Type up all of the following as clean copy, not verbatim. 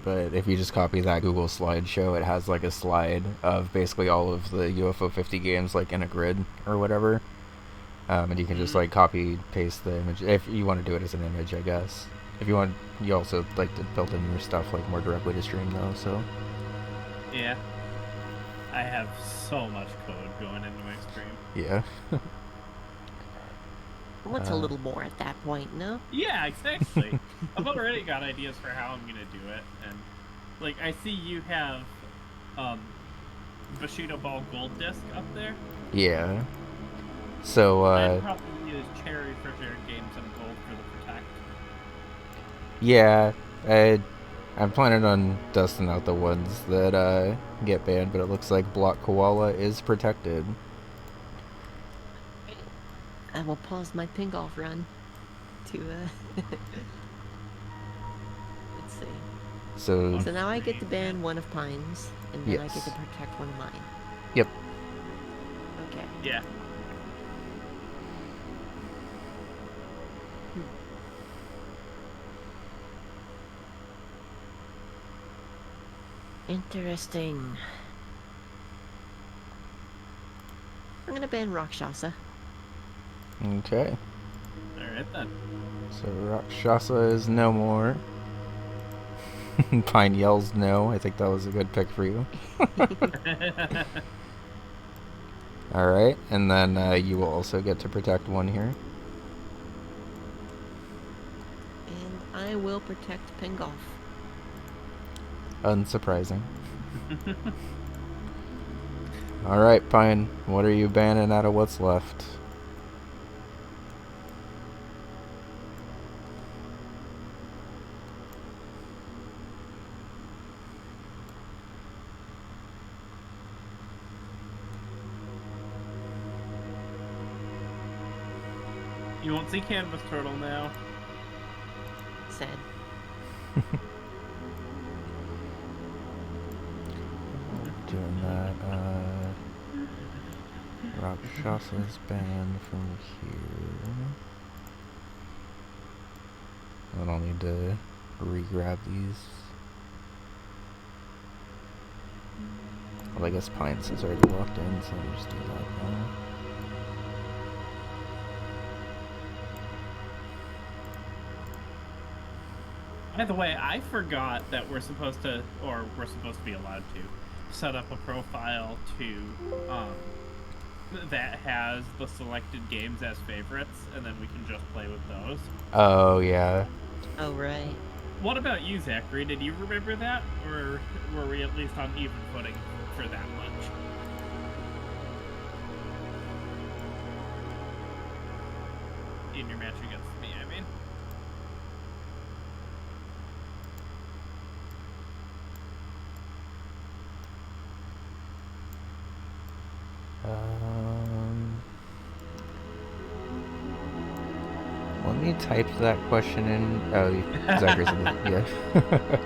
but if you just copy that Google slideshow, it has like a slide of basically all of the UFO 50 games like in a grid or whatever. And you can just like copy paste the image if you want to do it as an image, I guess. If you want, you also like to build in your stuff like more directly to stream though. So yeah, I have so much code going into my stream. yeah. What's a little more at that point, no? Yeah, exactly. I've already got ideas for how I'm gonna do it, and like I see you have Bushido Ball Gold Disc up there. Yeah. So I'd probably use Cherry for shared games and Gold for the Protect. yeah, I'm planning on dusting out the ones that get banned, but it looks like Block Koala is protected. I will pause my ping golf run to let's see. So now I get to ban one of Pine's, and then I Yes. get to protect one of mine. Yep. Okay. Yeah. Interesting. I'm gonna ban Rakshasa. Okay. Alright then. So Rakshasa is no more. Pine yells no. I think that was a good pick for you. Alright, and then you will also get to protect one here. And I will protect ping golf. Unsurprising. Alright, Pine, what are you banning out of what's left? You won't see Canvas Turtle now. Sad. Doing that, Rakshasa's banned from here. I don't need to re-grab these. Well, I guess Pines is already locked in, so I'll just do that now. By the way, I forgot that we're supposed to be allowed to set up a profile to that has the selected games as favorites, and then we can just play with those. Oh, yeah. Oh, right. What about you, Zachary? Did you remember that, or were we at least on even footing for that much? In your match against me, I mean. Let me type that question in. Oh, Zachary's in it. Yeah.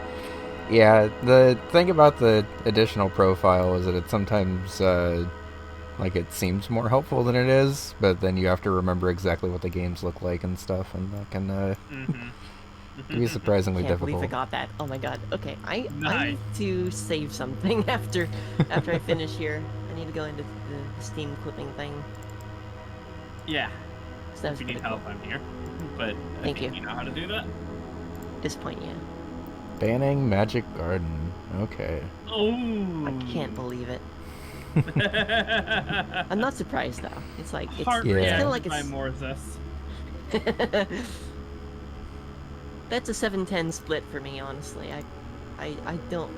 Yeah, the thing about the additional profile is that it sometimes, like, it seems more helpful than it is, but then you have to remember exactly what the games look like and stuff, and that can, be surprisingly Can't believe difficult. I got that. Oh my god. Okay, I Nice. need to save something after I finish here. I need to go into the Steam clipping thing. Yeah. So that If was you pretty need cool. help, I'm here. But Thank I think you. you know how to do that. At this point, yeah. Banning Magic Garden. Okay. Oh. I can't believe it. I'm not surprised though. It's like it's Heart Yeah. kind reacted of like by it's. Morthus. That's a 7-10 split for me, honestly. I don't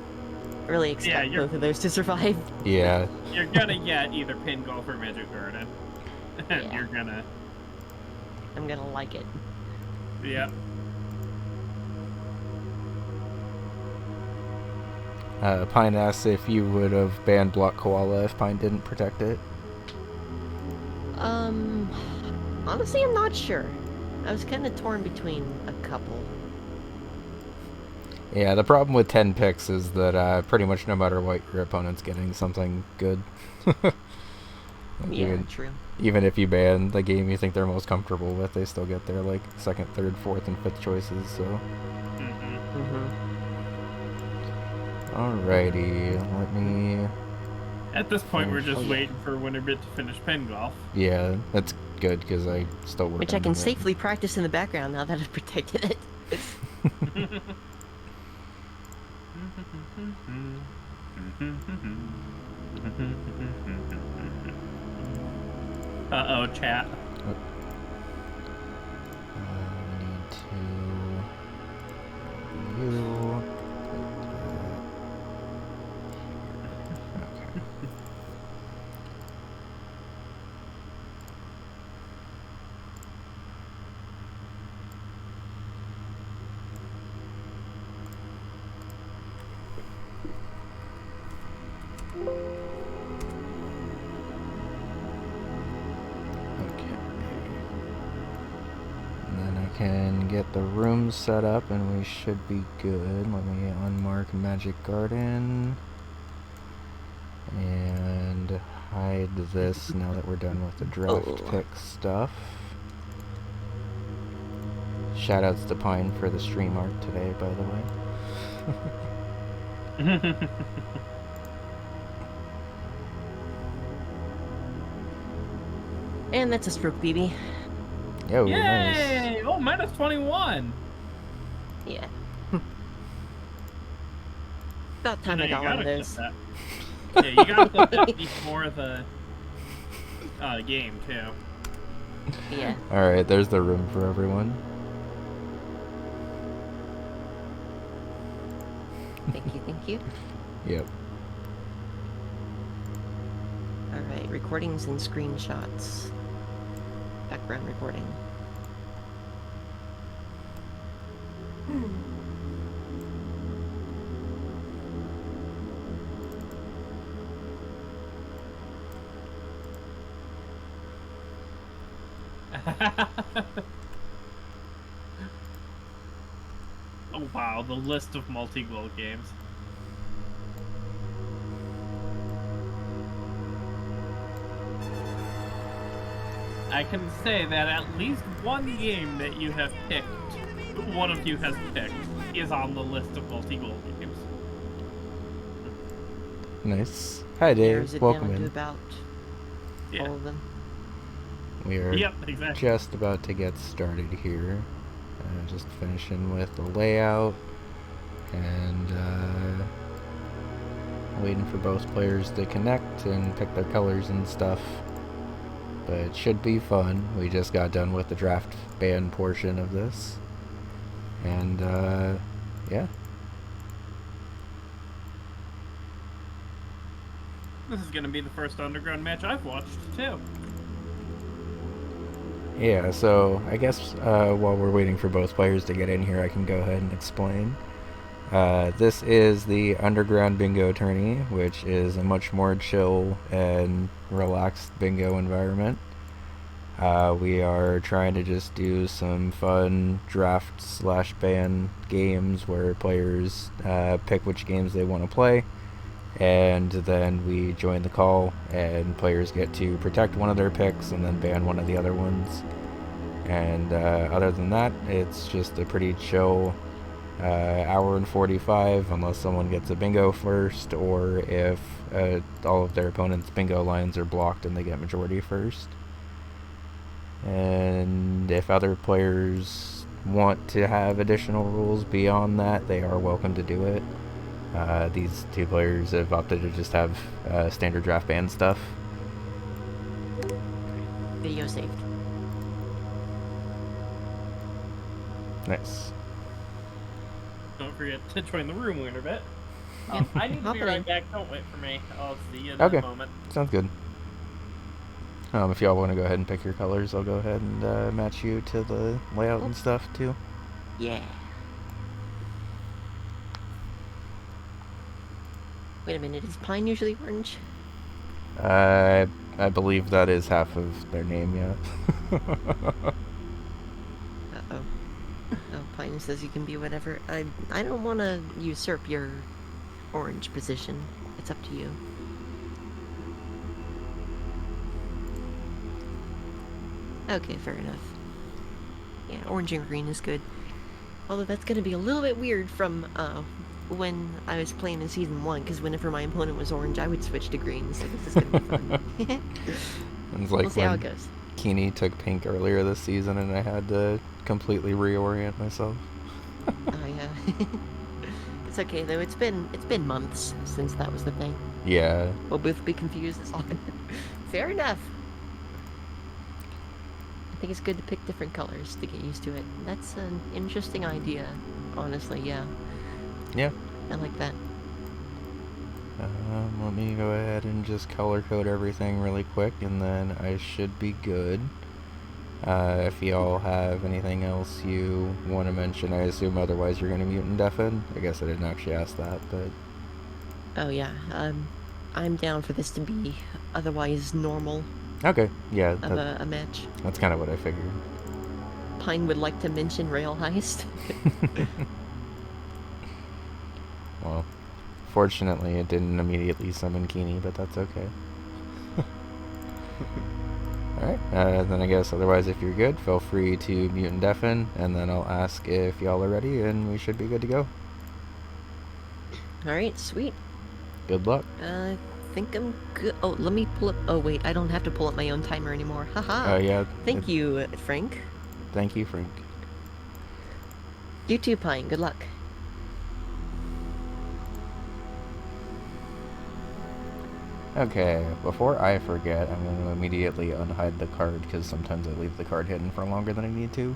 really expect you're- both of those to survive. Yeah. You're gonna get either Pin Golf or Magic Garden. And Yeah. you're gonna... I'm gonna like it. Yeah. Pine asks if you would have banned Block Koala if Pine didn't protect it. Honestly, I'm not sure. I was kind of torn between a couple. Yeah, the problem with 10 picks is that pretty much no matter what, your opponent's getting something good. Like, Yeah, true. even if you ban the game you think they're most comfortable with, they still get their like second, third, fourth, and fifth choices. So Mm-hmm. Mm-hmm. Alrighty, let me... At this point, we're just Oh, yeah. waiting for WinnerBit to finish pen golf. Yeah, that's good, because I still work Which on I can that. safely practice in the background now that I've protected it. Uh-oh, chat. We need to... You... Okay. Okay. And then I can get the room set up and we should be good. Let me unmark Magic Garden. And hide this now that we're done with the draft pick stuff. Shoutouts to Pine for the stream art today, by the way. And that's a stroke BB. Yo, Yay! nice. Oh, minus 21. Yeah. About time No, I you got one gotta of clip those. that. Yeah, you gotta clip that before the game, too. Yeah. Alright, there's the room for everyone. Thank you, thank you. Yep. Alright, recordings and screenshots. Background recording. Oh wow, the list of multi-glow games. I can say that at least one game that you have picked, one of you has picked, is on the list of multi-glow games. Nice. Hi, Dave. Narrows it Welcome down to in. about Yeah. all of them. We are Yep, exactly. just about to get started here. Just finishing with the layout and waiting for both players to connect and pick their colors and stuff. But it should be fun. We just got done with the draft ban portion of this. And yeah. This is gonna be the first underground match I've watched, too. Yeah, so I guess while we're waiting for both players to get in here, I can go ahead and explain. This is the Underground Bingo Tourney, which is a much more chill and relaxed bingo environment. We are trying to just do some fun draft/ban games where players pick which games they want to play, and then we join the call, and players get to protect one of their picks and then ban one of the other ones. And other than that, it's just a pretty chill hour and 45, unless someone gets a bingo first, or if all of their opponents' bingo lines are blocked and they get majority first. And if other players want to have additional rules beyond that, they are welcome to do it. These two players have opted to just have standard draft ban stuff. Video saved. Nice. Don't forget to join the room, WinnerBit. Yeah, I need to hop be in. right back. Don't wait for me. I'll see you in Okay. a moment. Sounds good. If y'all want to go ahead and pick your colors, I'll go ahead and match you to the layout and stuff too. Yeah. Wait a minute, is Pine usually orange? I believe that is half of their name, yeah. Uh-oh. Oh, Pine says you can be whatever. I don't want to usurp your orange position. It's up to you. Okay, fair enough. Yeah, orange and green is good. Although that's going to be a little bit weird from when I was playing in Season 1, because whenever my opponent was orange, I would switch to green, so this is going to be fun. It's like We'll see how it when goes. Keeney took pink earlier this season and I had to completely reorient myself. Oh, yeah. It's okay, though. It's been months since that was the thing. Yeah. We'll both be confused. It's all fair enough. I think it's good to pick different colors to get used to it. That's an interesting idea, honestly, yeah. Yeah. I like that. Let me go ahead and just color code everything really quick, and then I should be good. If y'all have anything else you want to mention, I assume otherwise you're going to mute and deafen. I guess I didn't actually ask that, but... Oh, yeah. I'm down for this to be otherwise normal Okay, yeah, of a match. that's kind of what I figured. Pine would like to mention Rail Heist. Well, fortunately it didn't immediately summon Keeney, but that's okay. Alright, then I guess otherwise if you're good, feel free to mute and deafen, and then I'll ask if y'all are ready, and we should be good to go. Alright, sweet. Good luck. I think I'm good. Oh, let me pull up. Oh, wait, I don't have to pull up my own timer anymore. Haha. Yeah. Thank you, Frank. Thank you, Frank. You too, Pine. Good luck. Okay, before I forget, I'm going to immediately unhide the card, because sometimes I leave the card hidden for longer than I need to.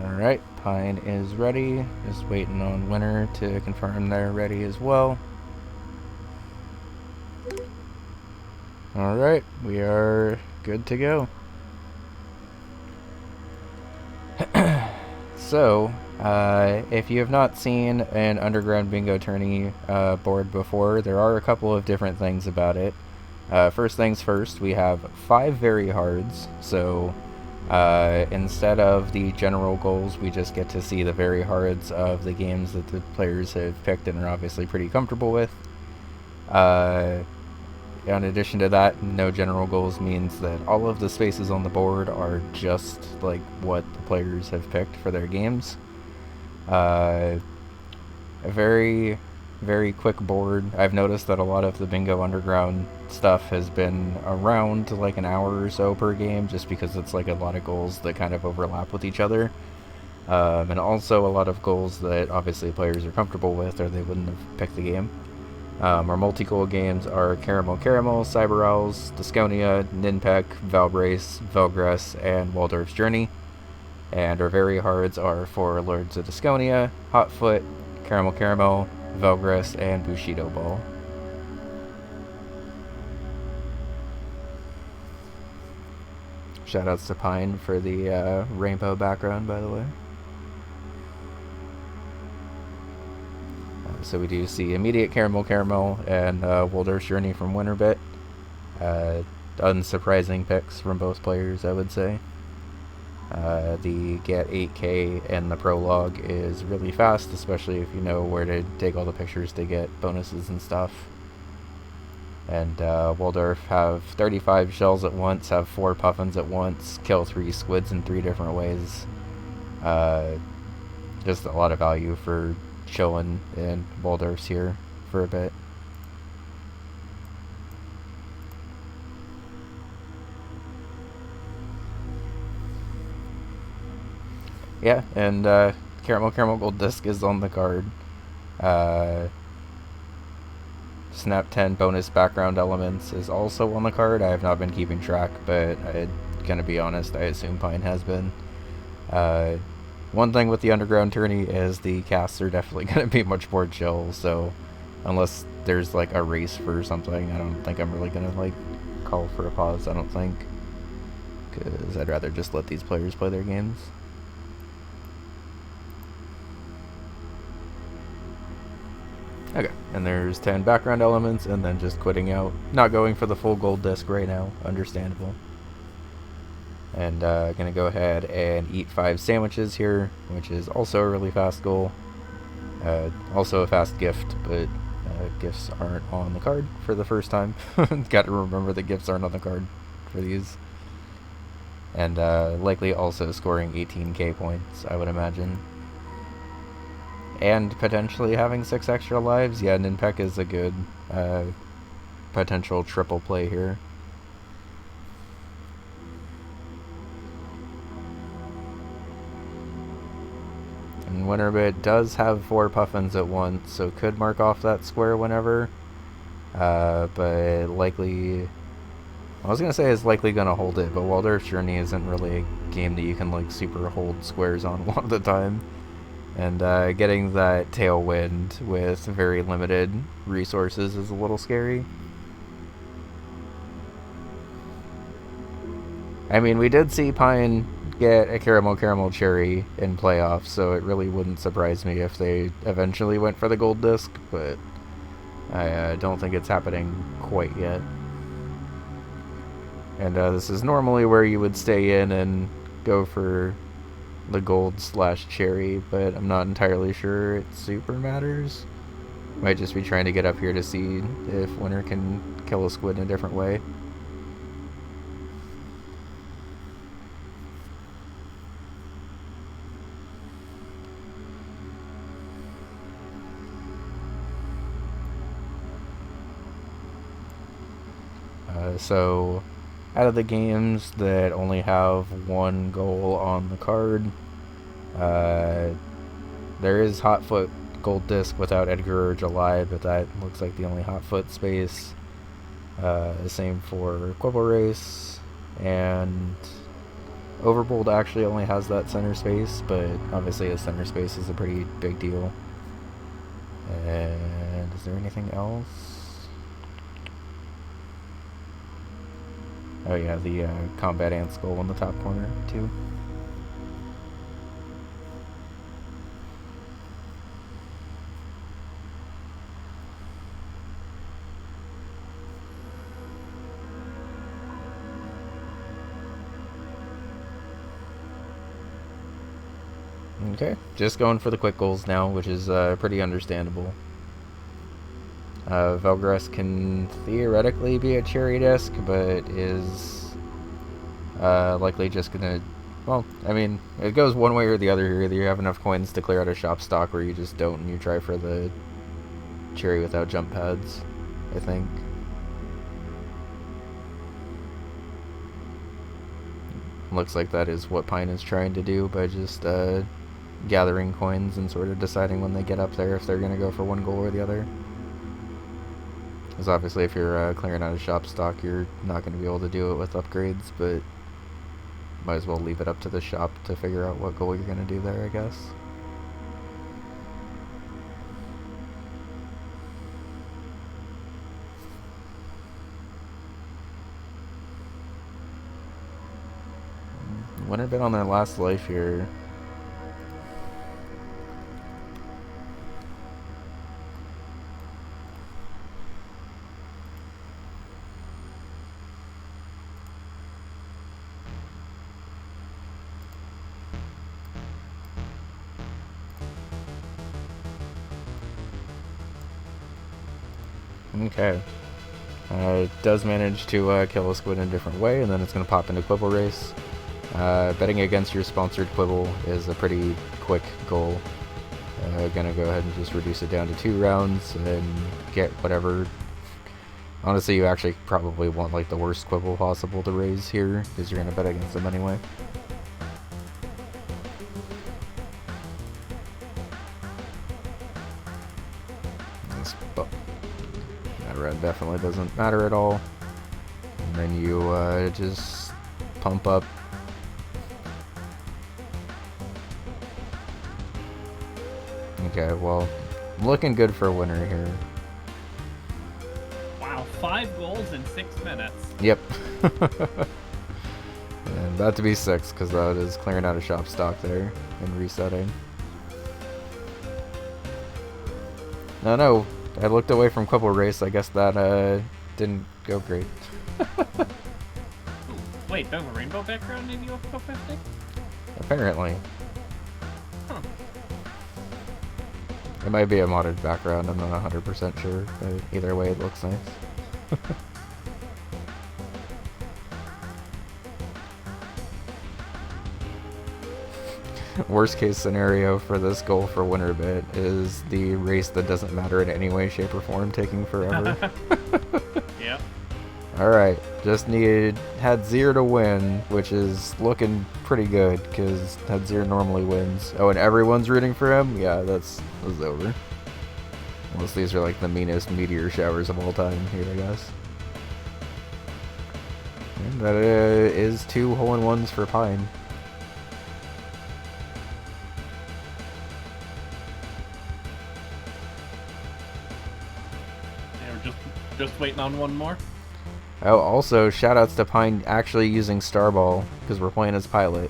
Alright, Pine is ready. Just waiting on Winner to confirm they're ready as well. Alright, we are good to go. So, if you have not seen an Underground Bingo Tourney board before, there are a couple of different things about it. First things first, we have 5 very hards, so instead of the general goals, we just get to see the very hards of the games that the players have picked and are obviously pretty comfortable with. In addition to that, no general goals means that all of the spaces on the board are just like what the players have picked for their games. A very, very quick board. I've noticed that a lot of the Bingo Underground stuff has been around like an hour or so per game, just because it's like a lot of goals that kind of overlap with each other. And also a lot of goals that obviously players are comfortable with, or they wouldn't have picked the game. Our multi-goal games are Caramel Caramel, Cyber Owls, Disconia, Ninpeck, Valbrace, Velgress, and Waldorf's Journey. And our very hards are for Lords of Disconia, Hotfoot, Caramel Caramel, Velgress, and Bushido Ball. Shoutouts to Pine for the rainbow background, by the way. So we do see immediate Caramel Caramel and Waldorf's Journey from WinnerBit. Unsurprising picks from both players, I would say. The get 8k and the prologue is really fast, especially if you know where to take all the pictures to get bonuses and stuff. And Waldorf have 35 shells at once, have 4 puffins at once, kill 3 squids in 3 different ways. Just a lot of value for chilling in Waldorf's here for a bit. Yeah, and Caramel Caramel Gold Disc is on the card. Snap 10 bonus background elements is also on the card. I have not been keeping track, but I'm gonna be honest, I assume Pine has been. One thing with the Underground Tourney is the casts are definitely going to be much more chill, so unless there's like a race for something, I don't think I'm really going to like call for a pause, I don't think, because I'd rather just let these players play their games. Okay, and there's 10 background elements, and then just quitting out, not going for the full gold disc right now, understandable. And gonna go ahead and eat 5 sandwiches here, which is also a really fast goal. Also a fast gift, but gifts aren't on the card for the first time. Got to remember that gifts aren't on the card for these. And likely also scoring 18k points, I would imagine. And potentially having 6 extra lives. Yeah, Ninpek is a good potential triple play here. And WinnerBit does have 4 puffins at once, so could mark off that square whenever. But likely... I was gonna say is likely gonna hold it, but Waldorf's Journey isn't really a game that you can like super hold squares on a lot of the time. And getting that tailwind with very limited resources is a little scary. I mean, we did see Pine get a caramel cherry in playoffs, so it really wouldn't surprise me if they eventually went for the gold disc, but I don't think it's happening quite yet. And this is normally where you would stay in and go for the gold/cherry, but I'm not entirely sure it super matters. Might just be trying to get up here to see if Winner can kill a squid in a different way. So out of the games that only have 1 goal on the card, there is Hotfoot Gold Disc without Edgar or July, but that looks like the only Hotfoot space. The same for Quibble Race, and Overbold actually only has that center space, but obviously a center space is a pretty big deal. And is there anything else? Oh yeah, the Combat Ant Skull in the top corner, too. Okay, just going for the quick goals now, which is pretty understandable. Velgras can theoretically be a cherry disc, but is likely just gonna... Well, I mean, it goes one way or the other here. Either you have enough coins to clear out a shop stock, or you just don't and you try for the cherry without jump pads, I think. Looks like that is what Pine is trying to do by just gathering coins and sort of deciding when they get up there if they're going to go for 1 goal or the other. Because obviously if you're clearing out a shop stock, you're not going to be able to do it with upgrades, but might as well leave it up to the shop to figure out what goal you're going to do there, I guess. WinnerBit on their last life here. Okay. It does manage to kill a squid in a different way, and then it's going to pop into Quibble Race. Betting against your sponsored Quibble is a pretty quick goal. Gonna go ahead and just reduce it down to 2 rounds and get whatever. Honestly, you actually probably want like the worst Quibble possible to raise here, because you're gonna bet against them anyway. That red definitely doesn't matter at all. And then you just pump up. Okay, well, looking good for a winner here. Wow, 5 goals in 6 minutes. Yep. And about to be 6, because that is clearing out a shop stock there and resetting. No, I looked away from Quibble Race. I guess that didn't go great. Wait, there's a rainbow background in UFO 50? Apparently. Huh. It might be a modded background, I'm not 100% sure, but either way it looks nice. Worst case scenario for this goal for WinnerBit is the race that doesn't matter in any way, shape, or form taking forever. Yep. Alright, just had 0 to win, which is looking pretty good, because had 0 normally wins. Oh, and everyone's rooting for him? Yeah, that's over. Unless these are like the meanest meteor showers of all time here, I guess. And that is 2 hole-in-ones for Pine. Yeah, we're just waiting on one more. Oh, also, shoutouts to Pine actually using Starball, because we're playing as Pilot.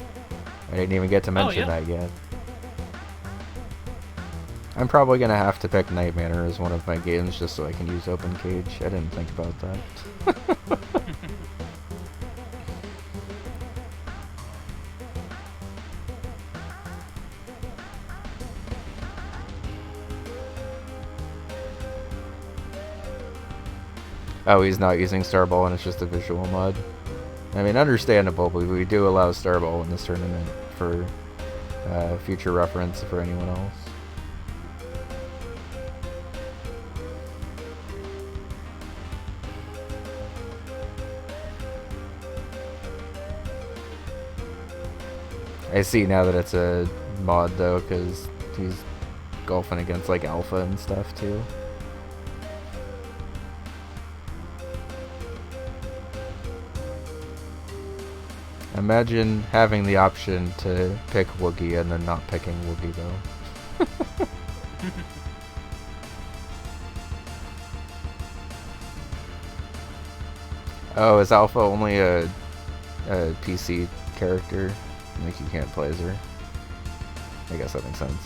I didn't even get to mention that yet. I'm probably going to have to pick Night Manor as one of my games just so I can use Open Cage. I didn't think about that. Oh, he's not using Starball and it's just a visual mod. I mean, understandable, but we do allow Starball in this tournament for future reference for anyone else. I see now that it's a mod though, because he's golfing against like Alpha and stuff too. Imagine having the option to pick Woogie and then not picking Woogie though. Oh, is Alpha only a PC character? Like you can't play as her? I guess that makes sense.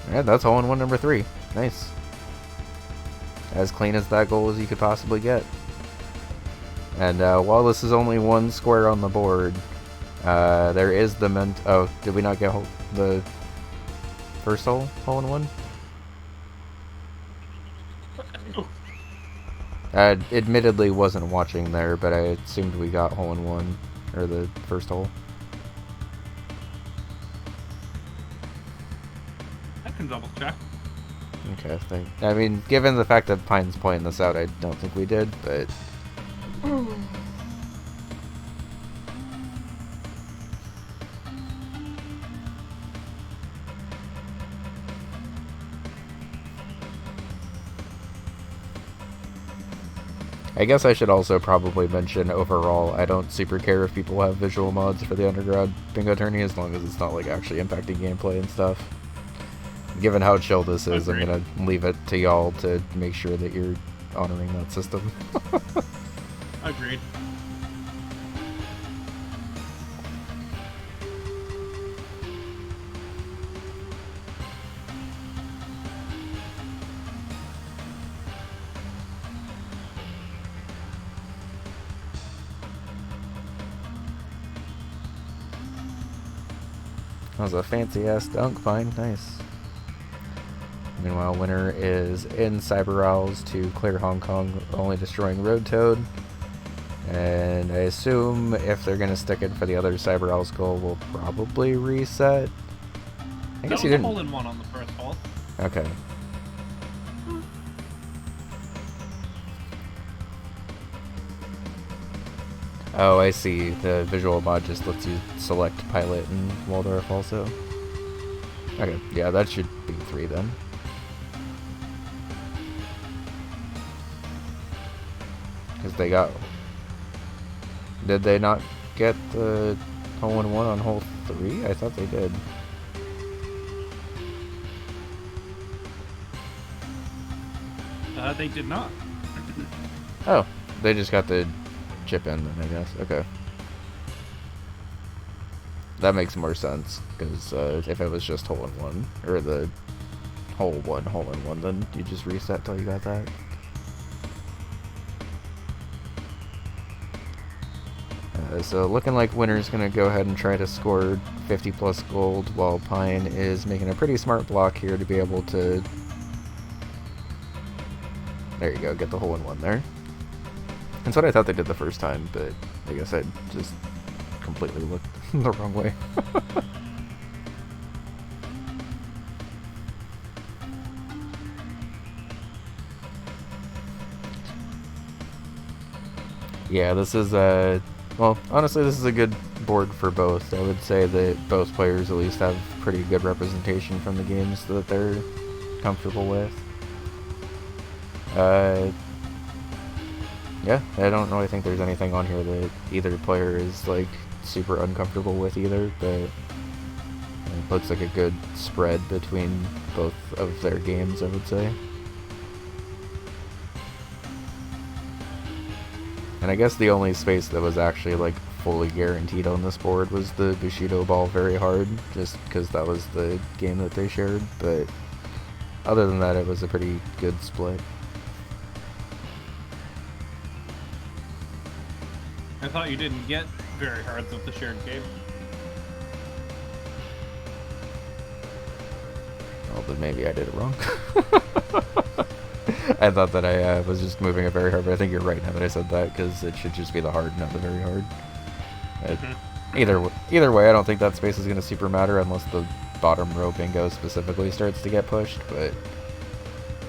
Alright, that's hole-in-one number 3. Nice. As clean as that goal as you could possibly get. And while this is only 1 square on the board, there is the oh, did we not get the first hole-in-one? Admittedly wasn't watching there, but I assumed we got hole-in-one, or the first hole. I can double check. Okay, I mean, given the fact that Pine's pointing this out, I don't think we did, but... I guess I should also probably mention overall, I don't super care if people have visual mods for the Underground Bingo Tourney as long as it's not like actually impacting gameplay and stuff. Given how chill this is, I'm gonna leave it to y'all to make sure that you're honoring that system. Agreed. That was a fancy-ass dunk, Pine. Nice. Meanwhile, Winner is in Cyber Owls to clear Hong Kong, only destroying Road Toad. And I assume if they're going to stick it for the other Cyber Owls goal, we'll probably reset. I guess you didn't... hole-in-one on the first hole. Okay. Oh, I see. The visual mod just lets you select Pilot and Waldorf also. Okay, yeah, that should be 3 then. Because they got... Did they not get the hole-in-one on hole 3? I thought they did. They did not. Oh, they just got the chip in then, I guess. Okay. That makes more sense, because if it was just hole-in-one, or the hole-in-one, then you just reset till you got that. So looking like Winner's going to go ahead and try to score 50 plus gold, while Pine is making a pretty smart block here to be able to... There you go, get the hole in one there. That's what I thought they did the first time, but I guess I just completely looked the wrong way. Yeah, this is well, honestly, this is a good board for both. I would say that both players at least have pretty good representation from the games that they're comfortable with. Yeah, I don't really think there's anything on here that either player is like super uncomfortable with either, but it looks like a good spread between both of their games, I would say. And I guess the only space that was actually like fully guaranteed on this board was the Bushido ball very hard, just because that was the game that they shared, but other than that it was a pretty good split. I thought you didn't get very hard with the shared game. Well, then maybe I did it wrong. I thought that I was just moving it very hard, but I think you're right now that I said that, because it should just be the hard, not the very hard. Either way, I don't think that space is going to super matter unless the bottom row bingo specifically starts to get pushed, but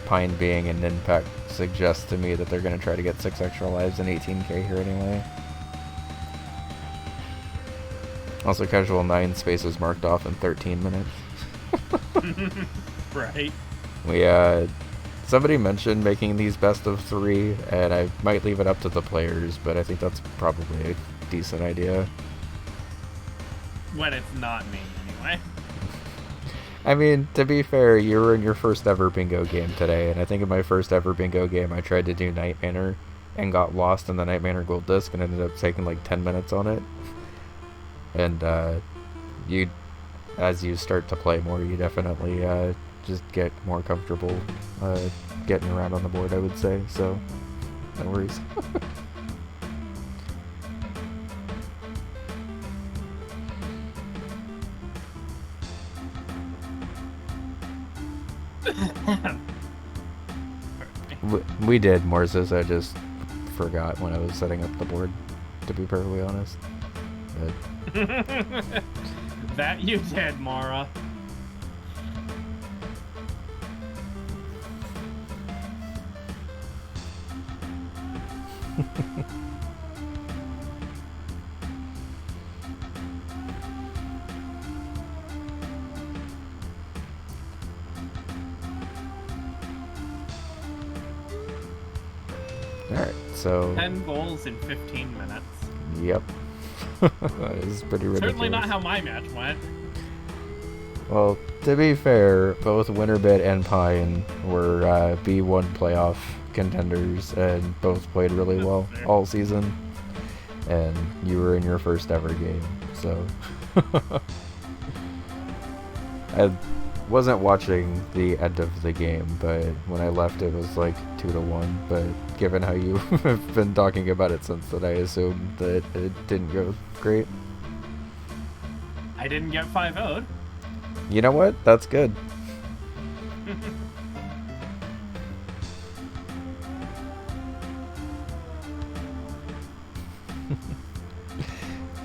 Pine being an impact suggests to me that they're going to try to get 6 extra lives and 18k here anyway. Also, casual 9 spaces marked off in 13 minutes. Right. Somebody mentioned making these best of 3, and I might leave it up to the players, but I think that's probably a decent idea. When it's not me, anyway. I mean, to be fair, you were in your first ever bingo game today, and I think in my first ever bingo game I tried to do Night Manor and got lost in the Night Manor Gold Disc and ended up taking like 10 minutes on it. And as you start to play more, you definitely just get more comfortable getting around on the board, I would say, so no worries. We did, Morses, I just forgot when I was setting up the board, to be perfectly honest. But That you did, Mara. alright, so 10 goals in 15 minutes. Yep. That is pretty ridiculous. Certainly not how my match went. Well, to be fair, both WinnerBit and Pine were B1 playoff contenders and both played really well all season. And you were in your first ever game, so... I wasn't watching the end of the game, but when I left it was like 2-1, but given how you have been talking about it since, that I assumed that it didn't go great. I didn't get 5-0'd. You know what? That's good.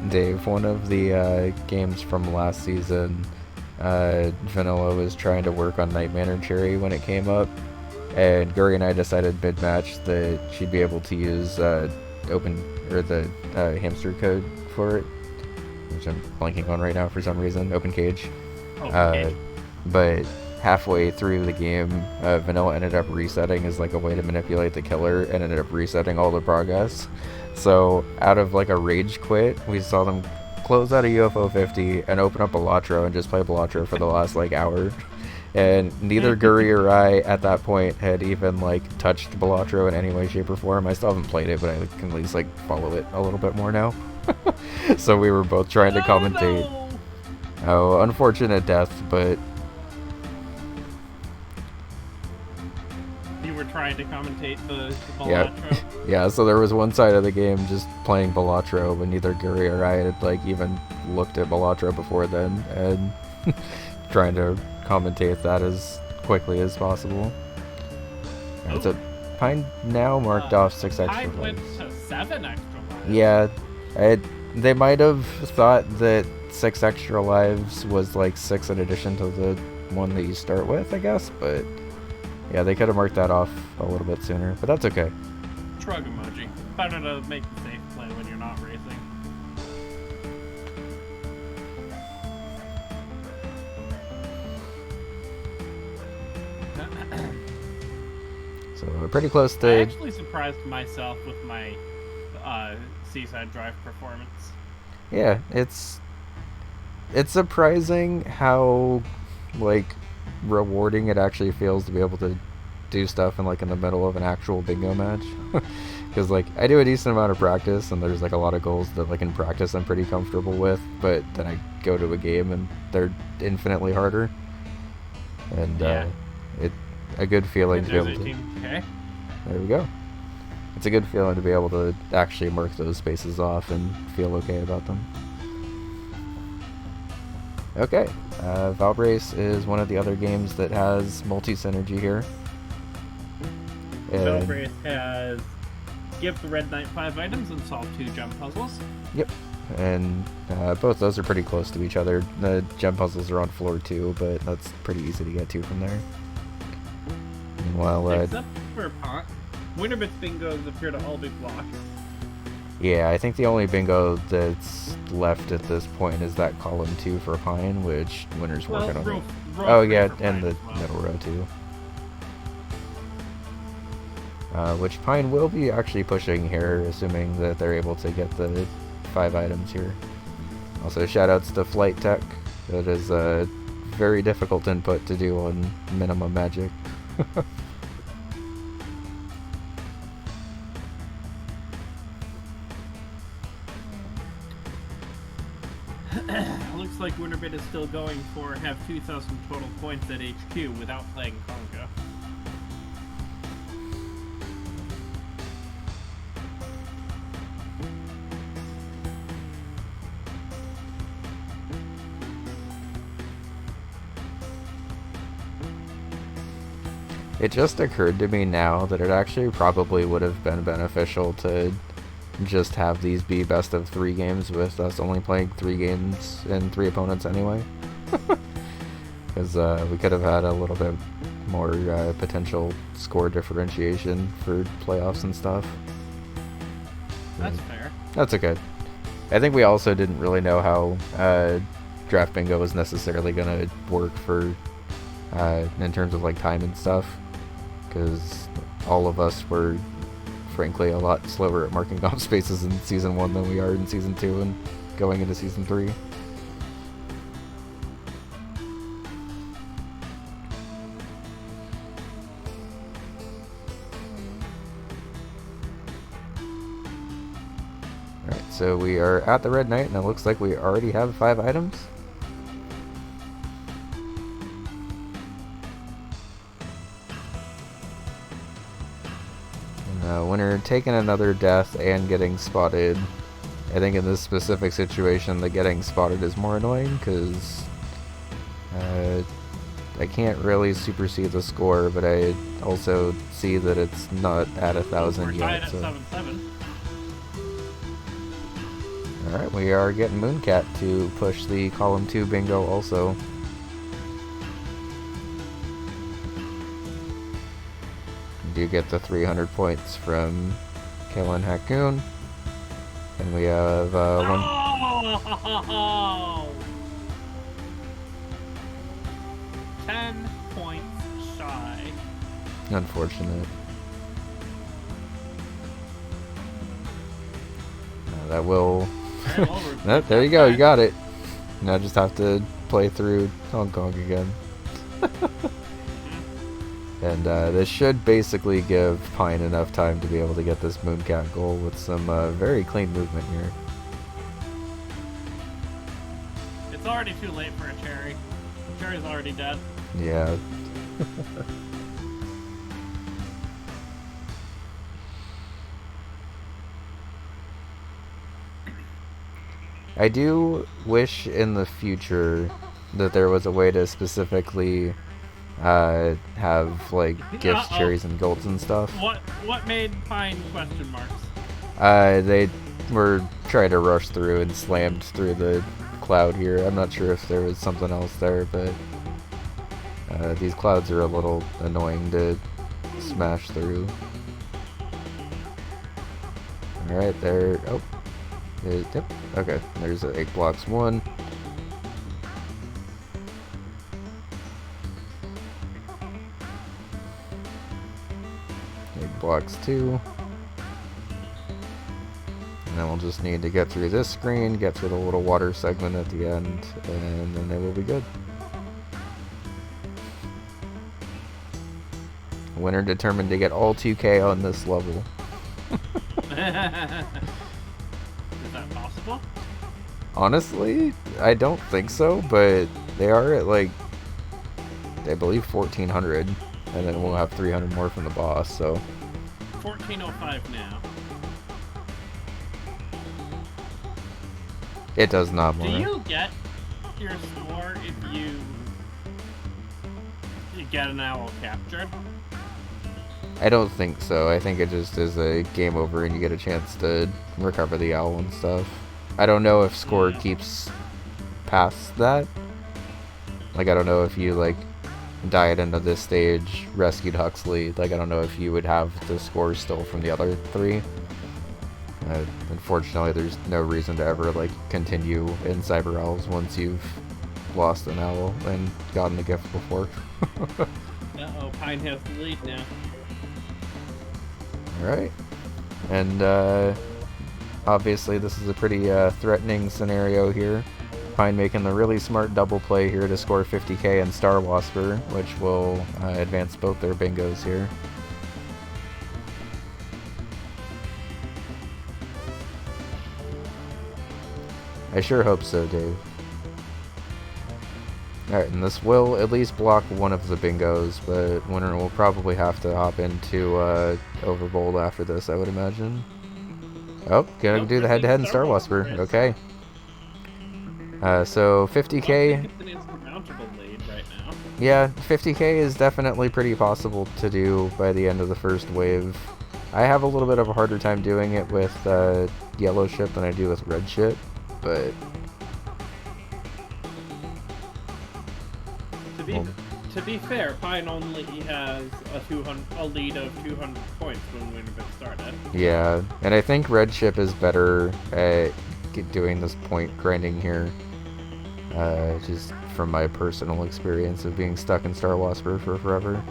Dave, one of the games from last season, Vanilla was trying to work on Night Manor Cherry when it came up, and Guri and I decided mid-match that she'd be able to use the hamster code for it, which I'm blanking on right now for some reason. Open cage. Okay. But halfway through the game, Vanilla ended up resetting as like a way to manipulate the killer, and ended up resetting all the progress. So out of like a rage quit, we saw them close out a UFO 50 and open up Balatro and just play Balatro for the last like hour. And neither Guri or I at that point had even like touched Balatro in any way, shape, or form. I still haven't played it, but I can at least like follow it a little bit more now. So we were both trying to commentate. No! Oh, unfortunate death, but You were trying to commentate the Yeah. Balatro. Yeah, so there was one side of the game just playing Balatro, but neither Guri or I had like even looked at Balatro before then, and trying to commentate that as quickly as possible. Alright, so Pine now marked off 6 extra Pine went lives. to 7 extra lives. Yeah, they might have thought that 6 extra lives was like 6 in addition to the one that you start with, I guess, but yeah, they could have marked that off a little bit sooner, but that's okay. Shrug emoji. Better to make the safe play when you're not racing. So we're pretty close I to... actually surprised myself with my Seaside Drive performance. Yeah, it's surprising how, like, rewarding it actually feels to be able to do stuff in, like, in the middle of an actual bingo match. Because, like, I do a decent amount of practice, and there's, like, a lot of goals that, like, in practice I'm pretty comfortable with, but then I go to a game and they're infinitely harder. And, Yeah. it's a good feeling to be able to... Okay. There we go. It's a good feeling to be able to actually mark those spaces off and feel okay about them. Okay, Valbrace is one of the other games that has multi-synergy here. And, Valbrace has give the Red Knight 5 items and solve 2 jump puzzles. yep, and both those are pretty close to each other. The gem puzzles are on floor 2, but that's pretty easy to get to from there. Meanwhile, Except for Pot. WinnerBit's bingos appear to all be blocked. yeah, I think the only bingo that's left at this point is that column 2 for Pine, which Winner's working on. row Oh 3 yeah, for and Pine the as well. middle row too. Which Pine will be actually pushing here, assuming that they're able to get the 5 items here. Also, shoutouts to Flight Tech. That is a very difficult input to do on minimum magic. Looks like WinnerBit is still going for have 2,000 total points at HQ without playing Conga. It just occurred to me now that it actually probably would have been beneficial to just have these be best of 3 games with us only playing 3 games and 3 opponents anyway. Because we could have had a little bit more potential score differentiation for playoffs and stuff. That's fair. That's okay. I think we also didn't really know how draft bingo was necessarily going to work for in terms of like time and stuff, because all of us were frankly a lot slower at marking off spaces in season 1 than we are in season 2 and going into season 3. Alright, so we are at the Red Knight and it looks like we already have 5 items. Winner taking another death and getting spotted. I think in this specific situation, the getting spotted is more annoying because I can't really supersede the score, but I also see that it's not at 1,000 We're tied yet. at So. 7-7. Alright, we are getting Mooncat to push the column 2 bingo also. Do get the 300 points from Kellen Hakoon. And we have one. Oh! 10 points shy. Unfortunate. That will. Alright, well, There you go, you got it. Now just have to play through Hong Kong again. And this should basically give Pine enough time to be able to get this Mooncat goal with some very clean movement here. It's already too late for a cherry. The cherry's already dead. Yeah. I do wish in the future that there was a way to specifically have like gifts, Uh-oh. cherries, and golds and stuff. What made Pine question marks? They were trying to rush through and slammed through the cloud here. I'm not sure if there was something else there, but these clouds are a little annoying to smash through. Alright, there. Oh. Yep. Okay, there's egg blocks 1. Egg blocks 2. And then we'll just need to get through this screen, get through the little water segment at the end, and then it will be good. Winner determined to get all 2K on this level. Is that possible? Honestly, I don't think so, but they are at like, I believe 1400, and then we'll have 300 more from the boss, so. 1405 now. It does not more. Do you get your score if you get an owl captured? I don't think so. I think it just is a game over and you get a chance to recover the owl and stuff. I don't know if score keeps past that. Like, I don't know if you, like, died into this stage, rescued Huxley. Like, I don't know if you would have the score still from the other 3. Unfortunately, there's no reason to ever, like, continue in Cyber Owls once you've lost an owl and gotten the gift before. Uh-oh, Pine has the lead now. Alright. And, obviously this is a pretty, threatening scenario here. Pine making the really smart double play here to score 50k and Star Wasper, which will, advance both their bingos here. I sure hope so, Dave. Alright, and this will at least block one of the bingos, but Winner will probably have to hop into Overbold after this, I would imagine. Oh, gonna do the head-to-head in Star Wasper. Okay. So 50k. It's an insurmountable lead right now. Yeah, 50k is definitely pretty possible to do by the end of the first wave. I have a little bit of a harder time doing it with yellow ship than I do with red ship, but to be fair, Pine only has a lead of 200 points when WinnerBit started. yeah, and I think red ship is better at doing this point grinding here. Just from my personal experience of being stuck in Star Wasper for forever.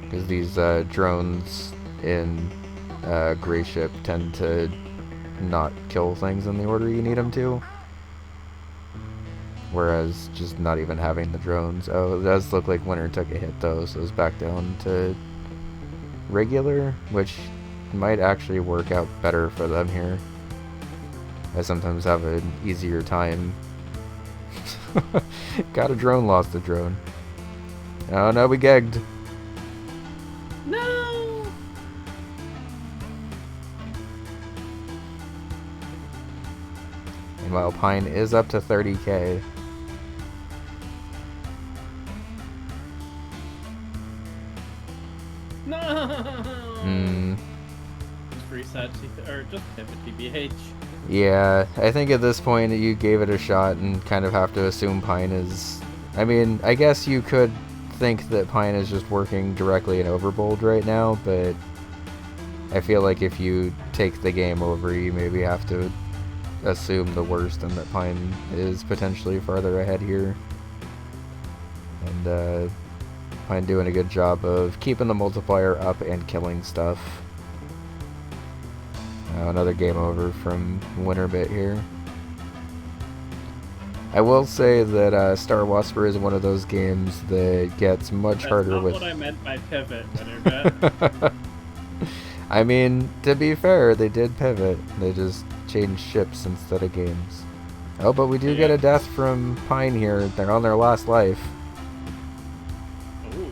Because these drones in gray ship tend to not kill things in the order you need them to. Whereas just not even having the drones. Oh, it does look like Winner took a hit though, so it's back down to regular, which might actually work out better for them here. I sometimes have an easier time. Got a drone, lost a drone. Oh no, we gagged. No! Meanwhile, Pine is up to 30k. No! Just reset, or just pivot TBH. Yeah, I think at this point you gave it a shot and kind of have to assume Pine is... I mean, I guess you could think that Pine is just working directly in Overbold right now, but I feel like if you take the game over, you maybe have to assume the worst and that Pine is potentially farther ahead here. And Pine doing a good job of keeping the multiplier up and killing stuff. Another game over from WinnerBit here. I will say that Star Wasper is one of those games that gets much harder with... That's not what I meant by pivot, WinnerBit. I mean, to be fair, they did pivot. They just changed ships instead of games. Oh, but we do get a death from Pine here. They're on their last life. Ooh.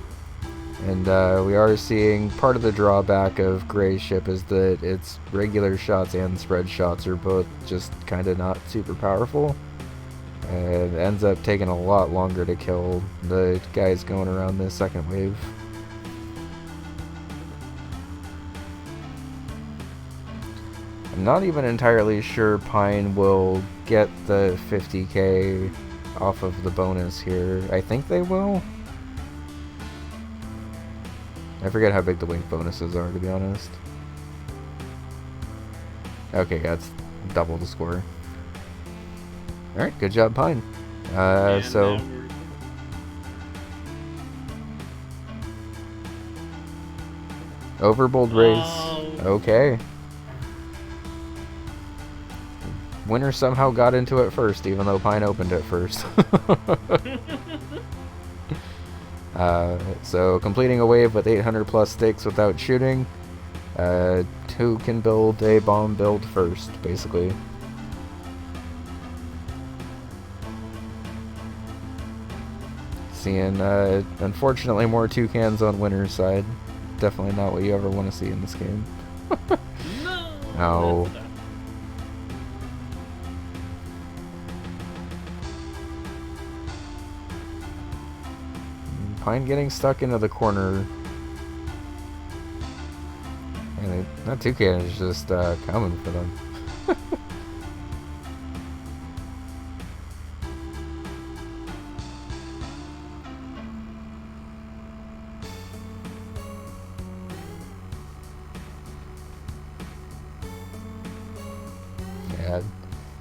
And we are seeing part of the drawback of Gray's ship is that its regular shots and spread shots are both just kind of not super powerful. And it ends up taking a lot longer to kill the guys going around this second wave. I'm not even entirely sure Pine will get the 50k off of the bonus here. I think they will. I forget how big the wing bonuses are, to be honest. Okay, that's double the score. Alright, good job, Pine. So... Overbold race. Okay. Winner somehow got into it first, even though Pine opened it first. So completing a wave with 800 plus stakes without shooting. Who can build a bomb build first, basically. Seeing, unfortunately, more toucans on Winner's side. Definitely not what you ever want to see in this game. No. Pine getting stuck into the corner. And that toucan is just coming for them. Yeah,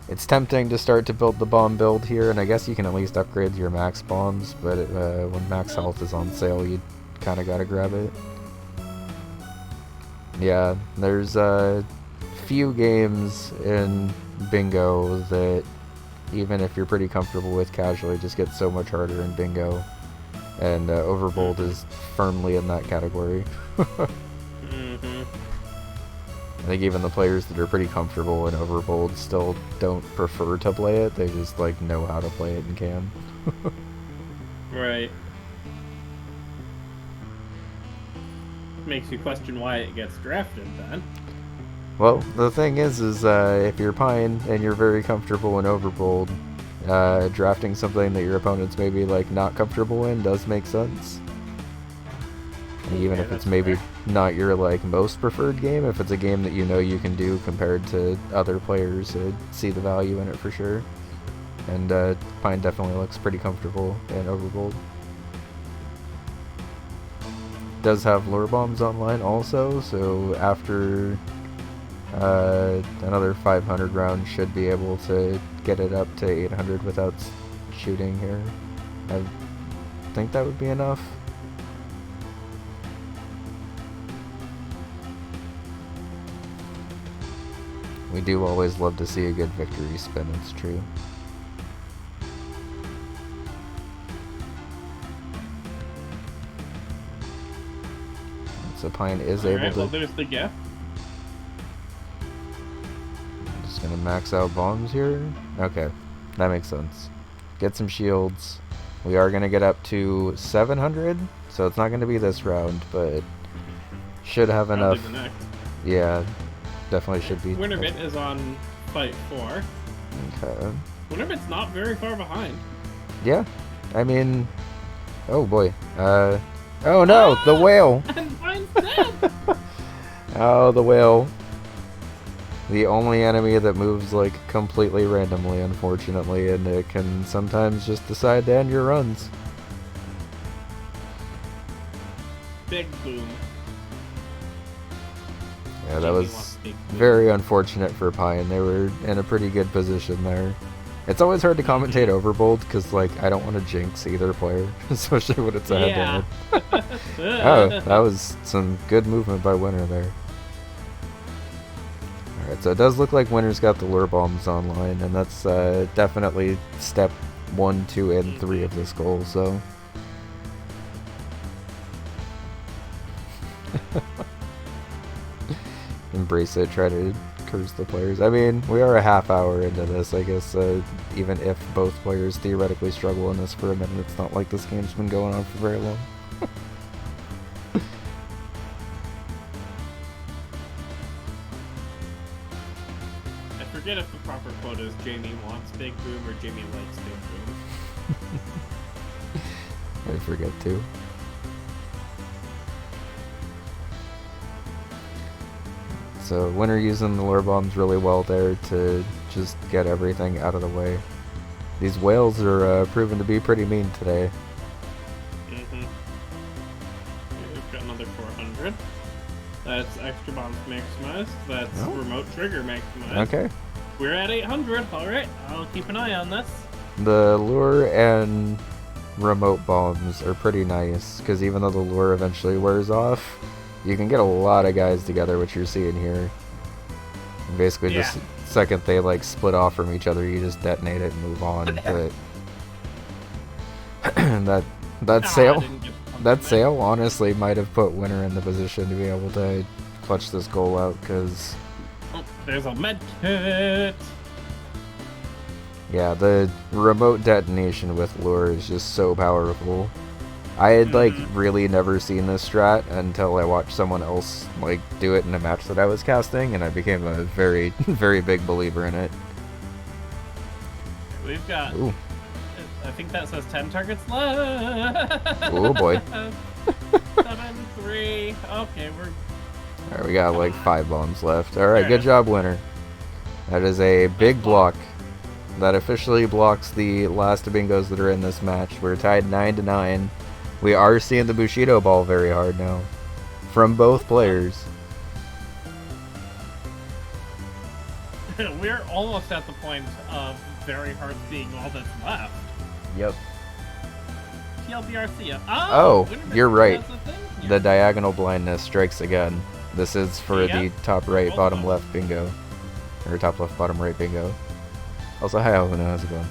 it's tempting to start to build the bomb build here, and I guess you can at least upgrade your max bombs, but when max health is on sale, you kind of gotta grab it. Yeah, there's a few games in Bingo that, even if you're pretty comfortable with casually, just get so much harder in Bingo, and Overbold is firmly in that category. I think even the players that are pretty comfortable in Overbold still don't prefer to play it, they just like know how to play it and can. Right. Makes you question why it gets drafted then. Well, the thing is if you're Pine and you're very comfortable in Overbold, drafting something that your opponent's maybe like not comfortable in does make sense. Even if it's maybe not your like most preferred game, if it's a game that you know you can do compared to other players, I'd see the value in it for sure. And Pine definitely looks pretty comfortable in Overbold. Does have lure bombs online also, so after another 500 rounds should be able to get it up to 800 without shooting here. I think that would be enough. We do always love to see a good victory spin, it's true. So Pine is able to... Well, there's the gift. I'm just gonna max out bombs here. Okay, that makes sense. Get some shields. We are gonna get up to 700, so it's not gonna be this round, but should have enough. Yeah, definitely should be. WinnerBit is on fight 4. Okay. WinnerBit's not very far behind. Yeah, I mean, oh boy. Oh no, the whale! And mine's dead! Oh, the whale. The only enemy that moves like completely randomly, unfortunately, and it can sometimes just decide to end your runs. Big boom. Yeah, that was very unfortunate for Pine. They were in a pretty good position there. It's always hard to commentate Overbold because, like, I don't want to jinx either player, especially when it's a head-to-head. Oh, that was some good movement by Winner there. Alright, so it does look like Winner's got the lure bombs online, and that's definitely step 1, 2, and 3 of this goal, so... Embrace it, try to curse the players. I mean, we are a half hour into this, I guess, even if both players theoretically struggle in this for a minute, it's not like this game's been going on for very long. forget if the proper quote is Jamie wants big boom or Jamie likes big boom. I forget too. So Winner using the lure bombs really well there to just get everything out of the way. These whales are proven to be pretty mean today. Mm-hmm. We've got another 400. That's extra bombs maximized. That's remote trigger maximized. Okay. We're at 800. Alright, I'll keep an eye on this. The lure and remote bombs are pretty nice, because even though the lure eventually wears off, you can get a lot of guys together, which you're seeing here. And basically, just the second they like split off from each other, you just detonate it and move on. But that sail honestly might have put Winner in the position to be able to clutch this goal out, because there's a med kit. Yeah, the remote detonation with lure is just so powerful. I had like really never seen this strat until I watched someone else like do it in a match that I was casting, and I became a very, very big believer in it. We've got, I think that says 10 targets left. Oh boy. 7-3. Okay, we're... Alright, we got like 5 bombs left. Alright, good job, Winner. That is a big block. That officially blocks the last bingos that are in this match. We're tied 9-9. We are seeing the Bushido ball very hard now. From both players. We're almost at the point of very hard being all that's left. Yep. TLBRC. Oh, you're right. Yeah. The diagonal blindness strikes again. This is for the top right, bottom left bingo. Or top left, bottom right bingo. Also, hi Alvin, how's it going?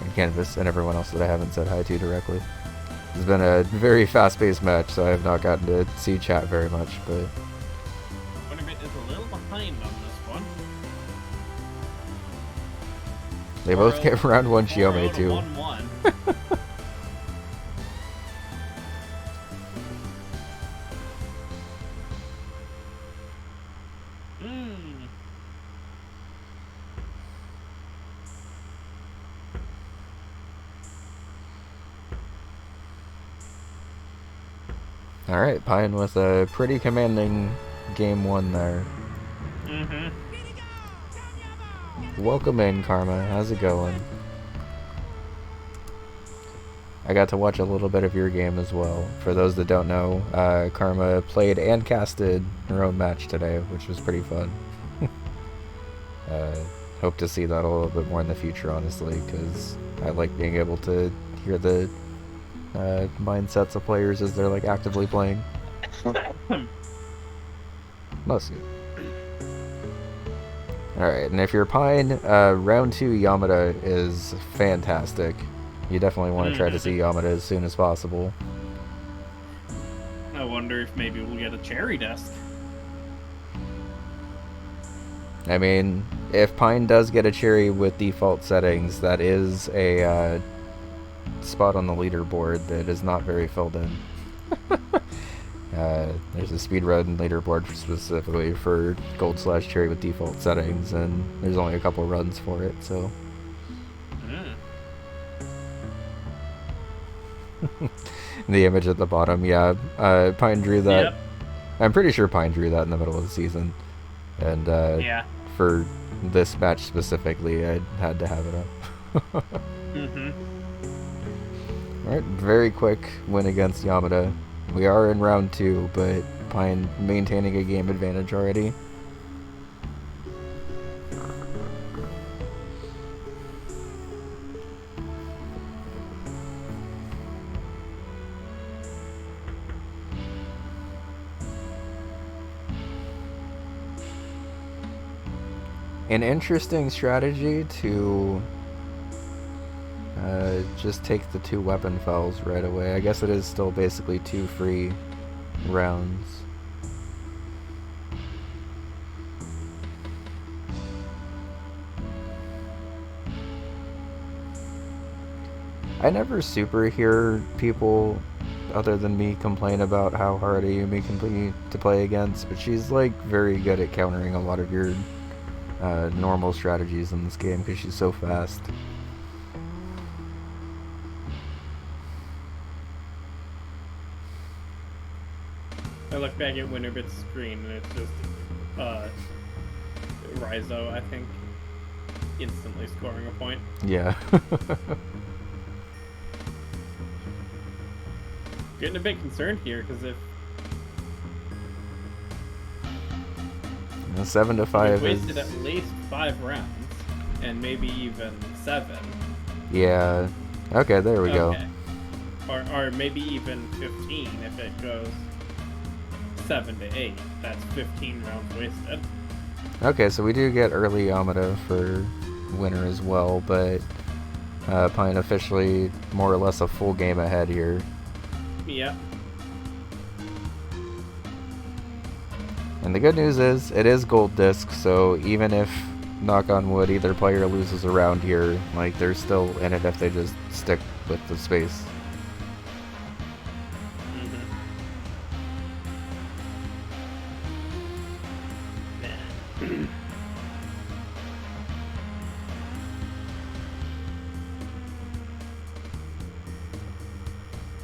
And Canvas and everyone else that I haven't said hi to directly. It's been a very fast-paced match, so I have not gotten to see chat very much, but... WinnerBit is a little behind on this one. They both get round 1 Chiome, too. 1-1. Alright, Pine with a pretty commanding game 1 there. Welcome in, Karma. How's it going? I got to watch a little bit of your game as well. For those that don't know, Karma played and casted her own match today, which was pretty fun. Hope to see that a little bit more in the future, honestly, because I like being able to hear the mindsets of players as they're like actively playing. Mostly. Alright, and if you're Pine, round 2 Yamada is fantastic. You definitely want to try to see Yamada as soon as possible. I wonder if maybe we'll get a cherry desk. I mean, if Pine does get a cherry with default settings, that is a spot on the leaderboard that is not very filled in. There's a speedrun leaderboard specifically for gold/cherry with default settings, and there's only a couple runs for it, so... The image at the bottom, yeah. Pine drew that. Yep. I'm pretty sure Pine drew that in the middle of the season. And for this match specifically, I had to have it up. Alright, very quick win against Yamada. We are in round 2, but Pine maintaining a game advantage already. An interesting strategy to just take the 2 weapon fells right away. I guess it is still basically 2 free rounds. I never super hear people other than me complain about how hard Ayumi can be to play against, but she's like very good at countering a lot of your normal strategies in this game because she's so fast. I look back at WinnerBit's screen and it's just Raizo, I think, instantly scoring a point. Yeah. Getting a bit concerned here because if 7 to 5 we is wasted at least 5 rounds and maybe even 7. yeah. Okay, there we go. Or maybe even 15 if it goes 7 to 8. That's 15 rounds wasted. Okay, so we do get early Yamada for winner as well, but Pine officially more or less a full game ahead here. Yep. And the good news is, it is gold disc, so even if, knock on wood, either player loses a round here, like, they're still in it if they just stick with the space.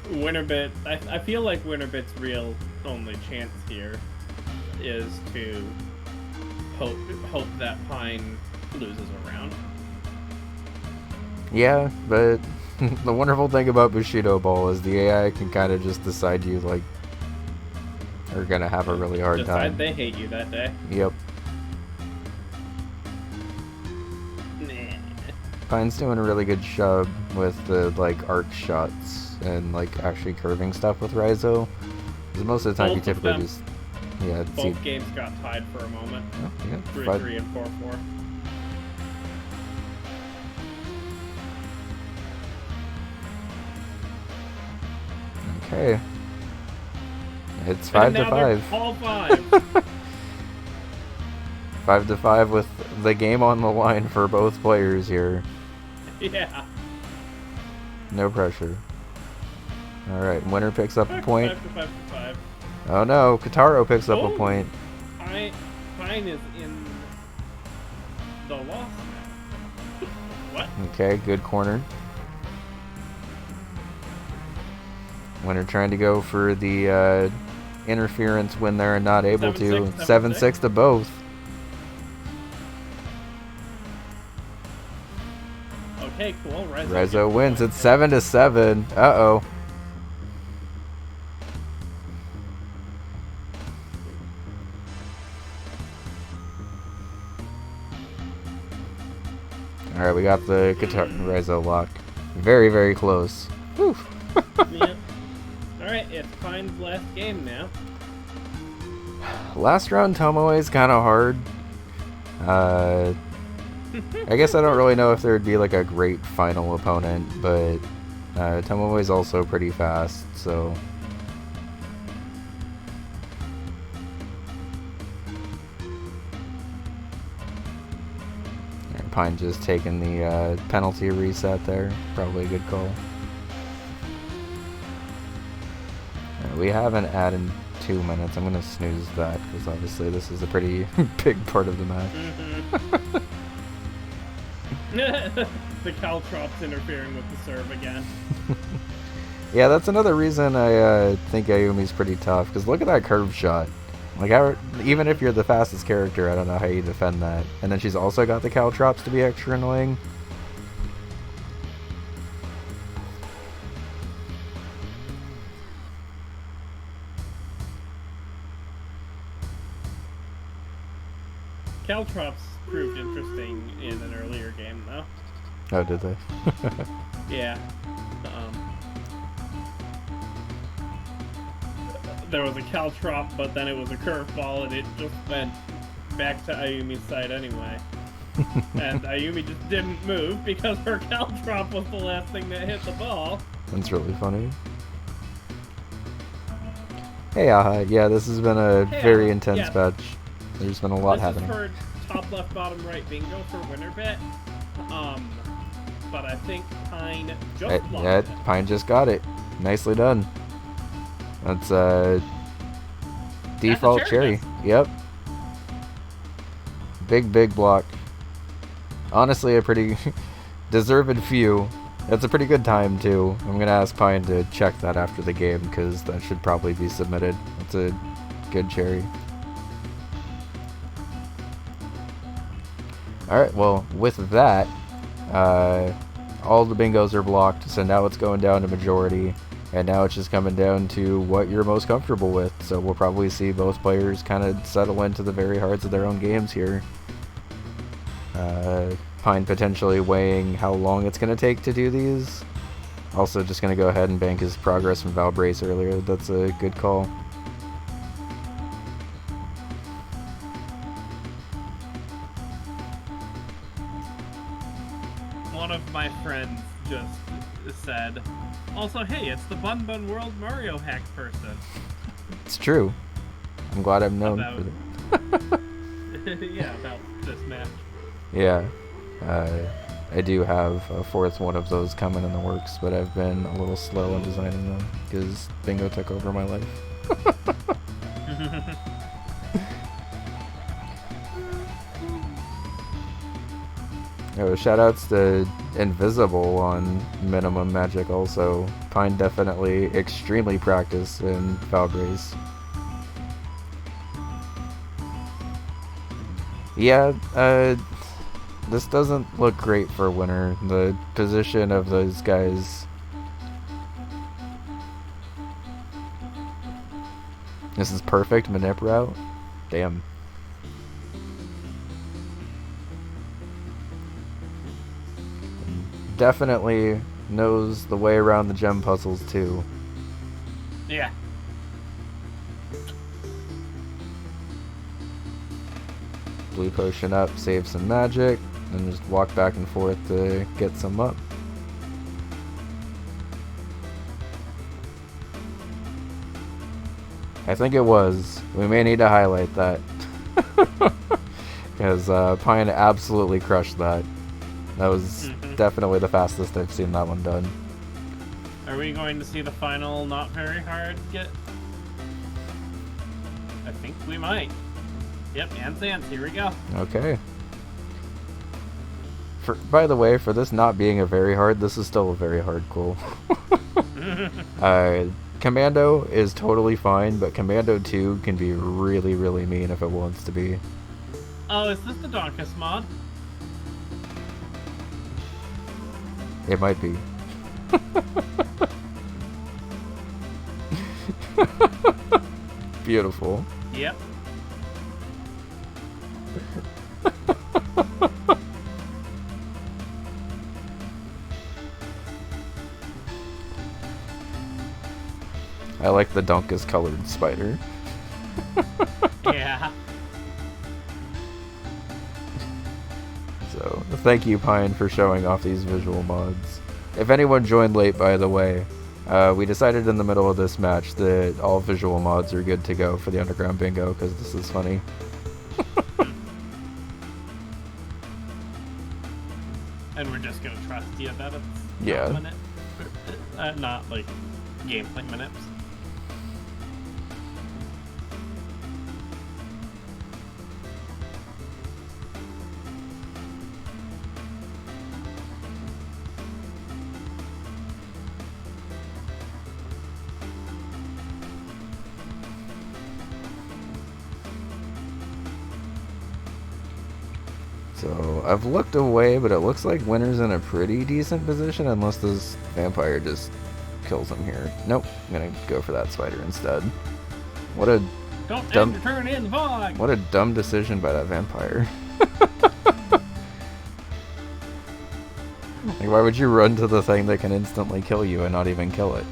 WinnerBit, I feel like WinnerBit's real only chance here is to hope that Pine loses a round. Yeah, but the wonderful thing about Bushido Ball is the AI can kind of just decide you, like, are gonna have a really hard time. They hate you that day. Yep. Pine's doing a really good job with the, like, arc shots and, like, actually curving stuff with Raizo. Because most of the time you typically just... Yeah, both games got tied for a moment. Oh, yeah, 3-3 and 4-4. Okay. It's 5 to 5. All 5. 5 to 5 with the game on the line for both players here. Yeah. No pressure. Alright, winner picks up a point. 5 to 5 to 5. Oh no, Kataro picks up a point. Pine is in the loss now. What? Okay, good corner. Winner trying to go for the interference when they're not able to. 7-6 to both. Okay, cool. Raizo wins. It's 7 to 7. Uh-oh. Alright, we got the guitar Raizo lock. Very, very close. Whew. Yep. Alright, it's Pine's last game now. Last round Tomoe is kind of hard. I guess I don't really know if there would be like a great final opponent, but Tomoe is also pretty fast, so... Pine just taking the penalty reset there. Probably a good call. We have an ad in 2 minutes. I'm going to snooze that because obviously this is a pretty big part of the match. The Caltrops interfering with the serve again. Yeah, that's another reason I think Ayumi's pretty tough, because look at that curve shot. Like, even if you're the fastest character, I don't know how you defend that. And then she's also got the Caltrops to be extra annoying. Caltrops proved interesting in an earlier game, though. Oh, did they? Yeah. There was a Caltrop, but then it was a curveball, and it just went back to Ayumi's side anyway. And Ayumi just didn't move because her Caltrop was the last thing that hit the ball. That's really funny. Hey, Aha. Yeah, this has been a very intense match. There's been a lot happening. This is for top left, bottom right bingo for WinnerBit. But I think Pine just lost it. Pine just got it. Nicely done. That's default cherry. Yep. big block. Honestly, a pretty deserved few. It's a pretty good time, too. I'm going to ask Pine to check that after the game, because that should probably be submitted. It's a good cherry. Alright, well, with that, all the bingos are blocked, so now it's going down to majority, and now it's just coming down to what you're most comfortable with. So we'll probably see both players kind of settle into the very hearts of their own games here. Pine potentially weighing how long it's going to take to do these. Also just going to go ahead and bank his progress from Val Brace earlier. That's a good call. One of my friends just said, also, hey, it's the Bun Bun World Mario hack person. It's true. I'm glad I'm known for that. Yeah, about this match. Yeah. I do have a fourth one of those coming in the works, but I've been a little slow in designing them because bingo took over my life. Shoutouts to Invisible on Minimum Magic also. Pine definitely extremely practiced in Valgrace. Yeah, this doesn't look great for Winner. The position of those guys. This is perfect manip route? Damn. Definitely knows the way around the gem puzzles too. Yeah. Blue potion up, save some magic, and just walk back and forth to get some up. I think it was. We may need to highlight that. Because Pine absolutely crushed that. That was definitely the fastest I've seen that one done. Are we going to see the final not very hard get? I think we might. Yep, and Sans, here we go. Okay. By the way, for this not being a very hard, this is still a very hard cool. Commando is totally fine, but Commando 2 can be really, really mean if it wants to be. Oh, is this the Donkus mod? It might be. Beautiful. Yep. I like the Donkus colored spider. Yeah. So, thank you, Pine, for showing off these visual mods. If anyone joined late, by the way, we decided in the middle of this match that all visual mods are good to go for the Underground Bingo, because this is funny. And we're just gonna trust you that it's Yeah. not like gameplay manips. So, I've looked away, but it looks like Winner's in a pretty decent position, unless this vampire just kills him here. Nope, I'm gonna go for that spider instead. What a Don't dumb, end your turn in fog! what a dumb decision by that vampire. Like, why would you run to the thing that can instantly kill you and not even kill it?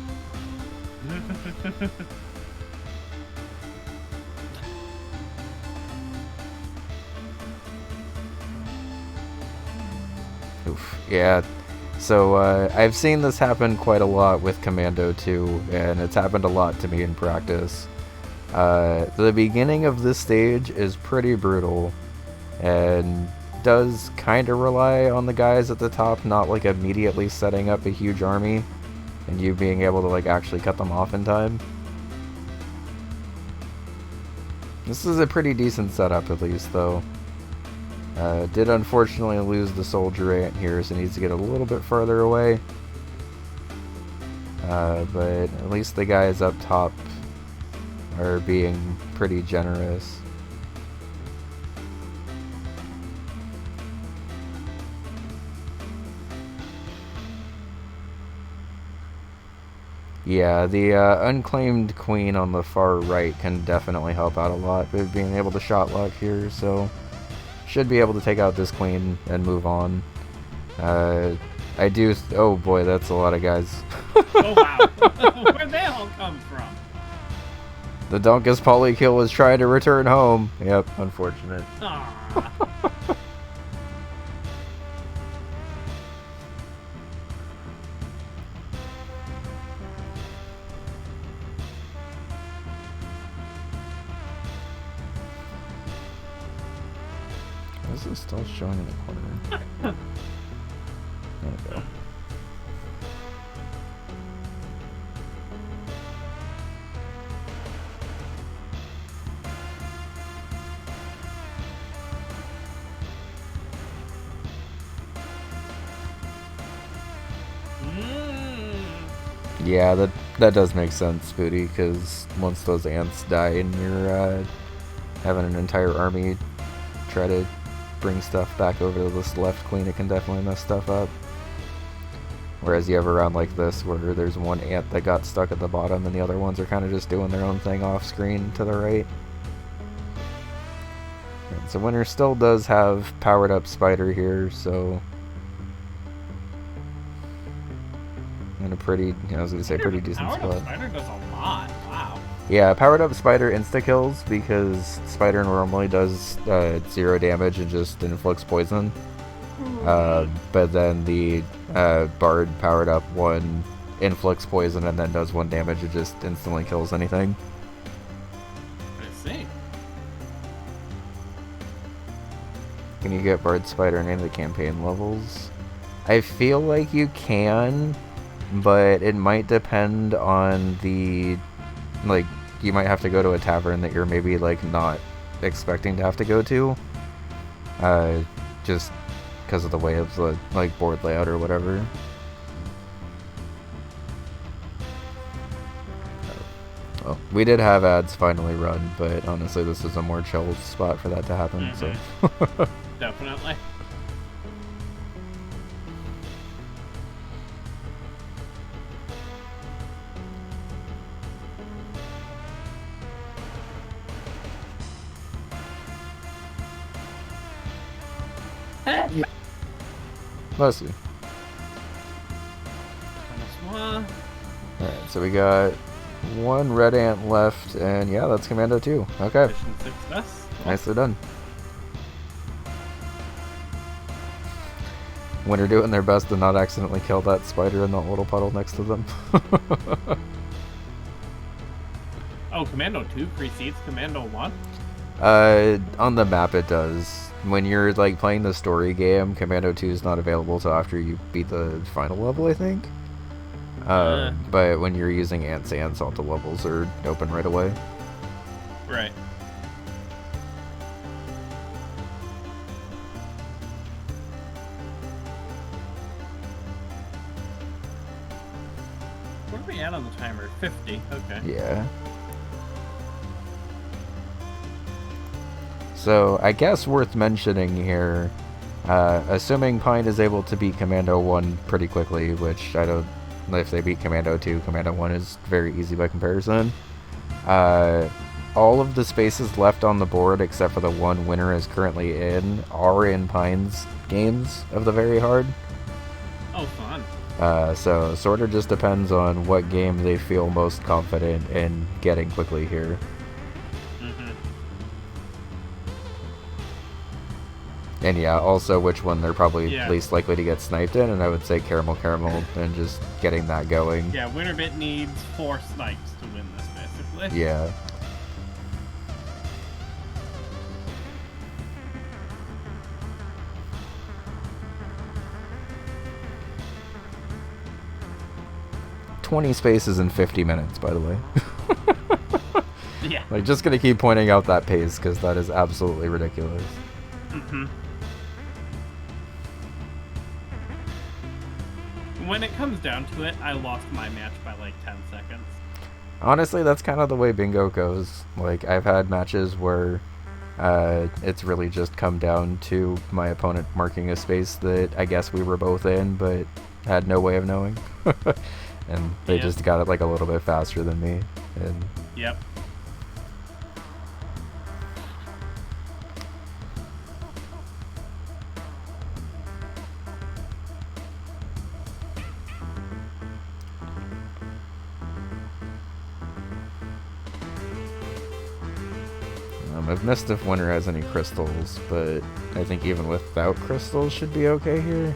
Oof. Yeah, so I've seen this happen quite a lot with Commando 2, and it's happened a lot to me in practice. The beginning of this stage is pretty brutal, and does kind of rely on the guys at the top not like immediately setting up a huge army, and you being able to like actually cut them off in time. This is a pretty decent setup at least, though. Did unfortunately lose the soldier ant here, so needs to get a little bit farther away. But at least the guys up top are being pretty generous. Yeah, the unclaimed queen on the far right can definitely help out a lot with being able to shot lock here, so should be able to take out this queen and move on. I do... Oh boy, that's a lot of guys. Oh wow. Where'd they all come from? The Donkus Polykill was trying to return home. Yep, unfortunate. Aww. This is still showing in the corner. There we go. Yeah, that does make sense, Booty, because once those ants die and you're having an entire army try to bring stuff back over to this left queen, it can definitely mess stuff up. Whereas you have a round like this where there's one ant that got stuck at the bottom and the other ones are kind of just doing their own thing off screen to the right. And so Winner still does have powered up Spider here, so... in a pretty, I was going to say, pretty decent spot. Powered up Spider does a lot. Wow. Yeah, powered up Spider insta-kills because Spider normally does 0 damage and just inflicts poison. But then the Bard powered up 1 inflicts poison and then does 1 damage. It just instantly kills anything. I see. Can you get Bard Spider in any of the campaign levels? I feel like you can, but it might depend on the, like, you might have to go to a tavern that you're maybe, like, not expecting to have to go to. Just because of the way of the, like, board layout or whatever. Well, we did have ads finally run, but honestly this is a more chill spot for that to happen, so... Definitely. Mostly. Alright, so we got 1 red ant left, and yeah, that's Commando 2. Okay. Mission success. Nicely done. Winner doing their best to not accidentally kill that spider in that little puddle next to them. Oh, Commando 2 precedes Commando 1? On the map it does. When you're like playing the story game, Commando 2 is not available till after you beat the final level, I think. But when you're using ants, all the levels are open right away. Right. What are we at on the timer? 50. Okay. Yeah. So, I guess worth mentioning here, assuming Pine is able to beat Commando 1 pretty quickly, which I don't know if they beat Commando 2, Commando 1 is very easy by comparison. All of the spaces left on the board, except for the one Winner is currently in, are in Pine's games of the very hard. Oh, fun. So, sort of just depends on what game they feel most confident in getting quickly here. And yeah, also which one they're probably least likely to get sniped in, and I would say Caramel and just getting that going. Yeah, WinnerBit needs 4 snipes to win this, basically. Yeah. "20 spaces in 50 minutes, by the way. Yeah. Like, just gonna keep pointing out that pace, because that is absolutely ridiculous. When it comes down to it, I lost my match by like 10 seconds. Honestly, that's kind of the way bingo goes. Like, I've had matches where it's really just come down to my opponent marking a space that I guess we were both in, but had no way of knowing. And they just got it like a little bit faster than me. And Yep. I've missed if Winner has any crystals, but I think even without crystals should be okay here.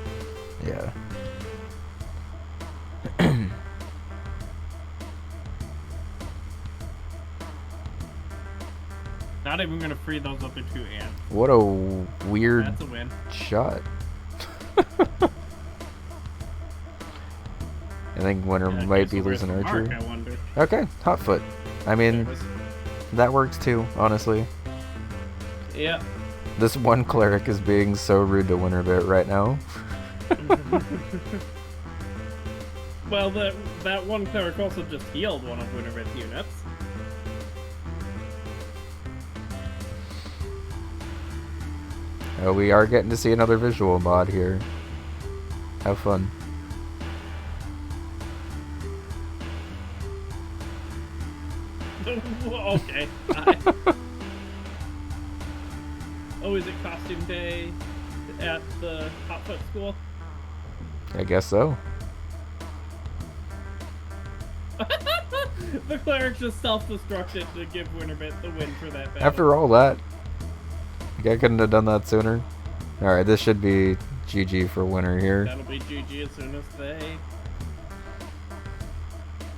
Yeah. Not even gonna free those other two ants. What a weird That's a win. shot. I think Winner Yeah, might okay, be so where's losing the archer. mark, I wonder. Okay, hot foot. I mean, There it is. that works too, honestly. Yeah. This one cleric is being so rude to WinnerBit right now. Well, that one cleric also just healed one of WinnerBit's units. We are getting to see another visual mod here. Have fun. Okay. Bye. Oh, is it costume day at the Hotfoot school? I guess so. The cleric just self-destructed to give WinnerBit the win for that battle. After all that, I couldn't have done that sooner. Alright, this should be GG for Winner here. That'll be GG as soon as they...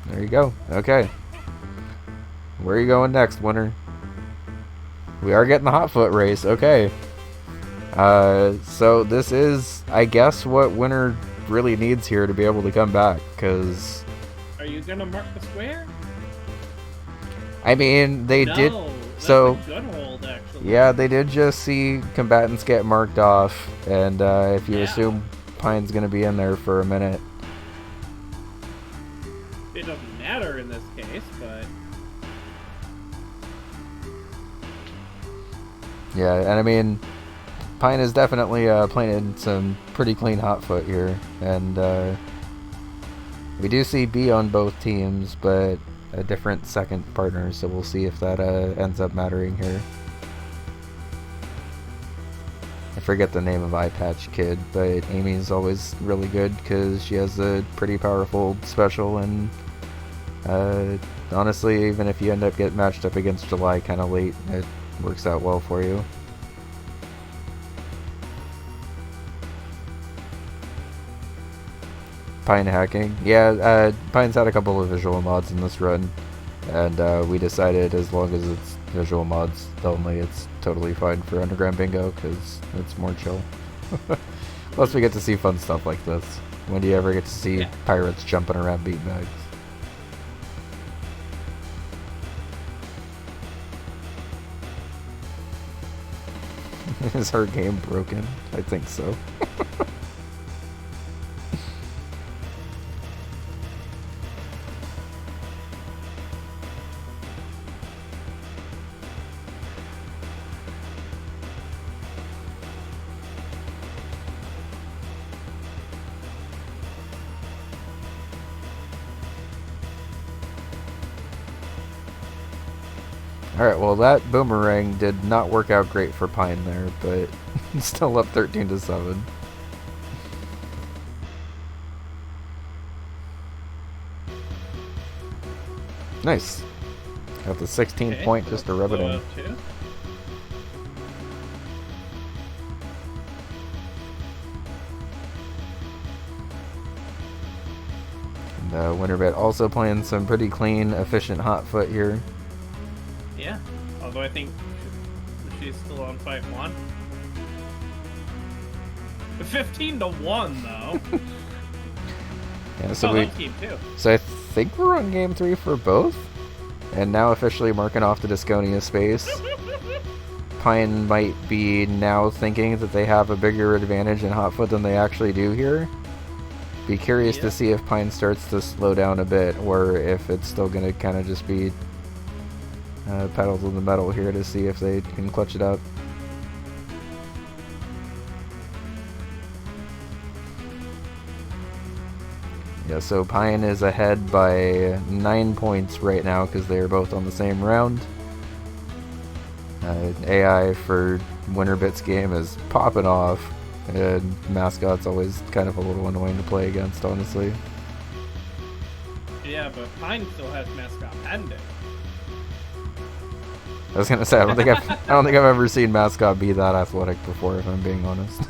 There you go. Okay. Where are you going next, Winner? We are getting the hot foot race. Okay. So this is, I guess, what Winner really needs here to be able to come back, because... Are you gonna mark the square? I mean, they No, did... that's So... a good hold, actually. Yeah, they did just see combatants get marked off, and if you Yeah. assume Pine's gonna be in there for a minute. It doesn't matter in this case, but... Yeah, and I mean, Pine is definitely playing some pretty clean hot foot here, and we do see B on both teams, but a different second partner, so we'll see if that ends up mattering here. I forget the name of Eye Patch Kid, but Amy's always really good because she has a pretty powerful special, and honestly, even if you end up getting matched up against July kind of late, it works out well for you. Pine hacking. Yeah, Pine's had a couple of visual mods in this run, and we decided as long as it's visual mods only, it's totally fine for Underground Bingo, because it's more chill. Plus we get to see fun stuff like this. When do you ever get to see pirates jumping around beatbags? Is her game broken? I think so. Alright, well that boomerang did not work out great for Pine there, but still up 13-7. Nice. Got the 16 point just to rub it in. And WinnerBit also playing some pretty clean, efficient hot foot here. Yeah, although I think she's still on fight 1. 15-1 though. Yeah, so that was game 2. So I think we're on game 3 for both, and now officially marking off the Disconia space. Pine might be now thinking that they have a bigger advantage in hot foot than they actually do here. Be curious to Yep. see if Pine starts to slow down a bit, or if it's still going to kind of just be pedal to the metal here to see if they can clutch it up. Yeah, so Pine is ahead by 9 points right now because they are both on the same round. AI for WinnerBit's game is popping off, and Mascot's always kind of a little annoying to play against, honestly. Yeah, but Pine still has mascot pending. I was gonna say I don't think I've ever seen Mascot be that athletic before, if I'm being honest.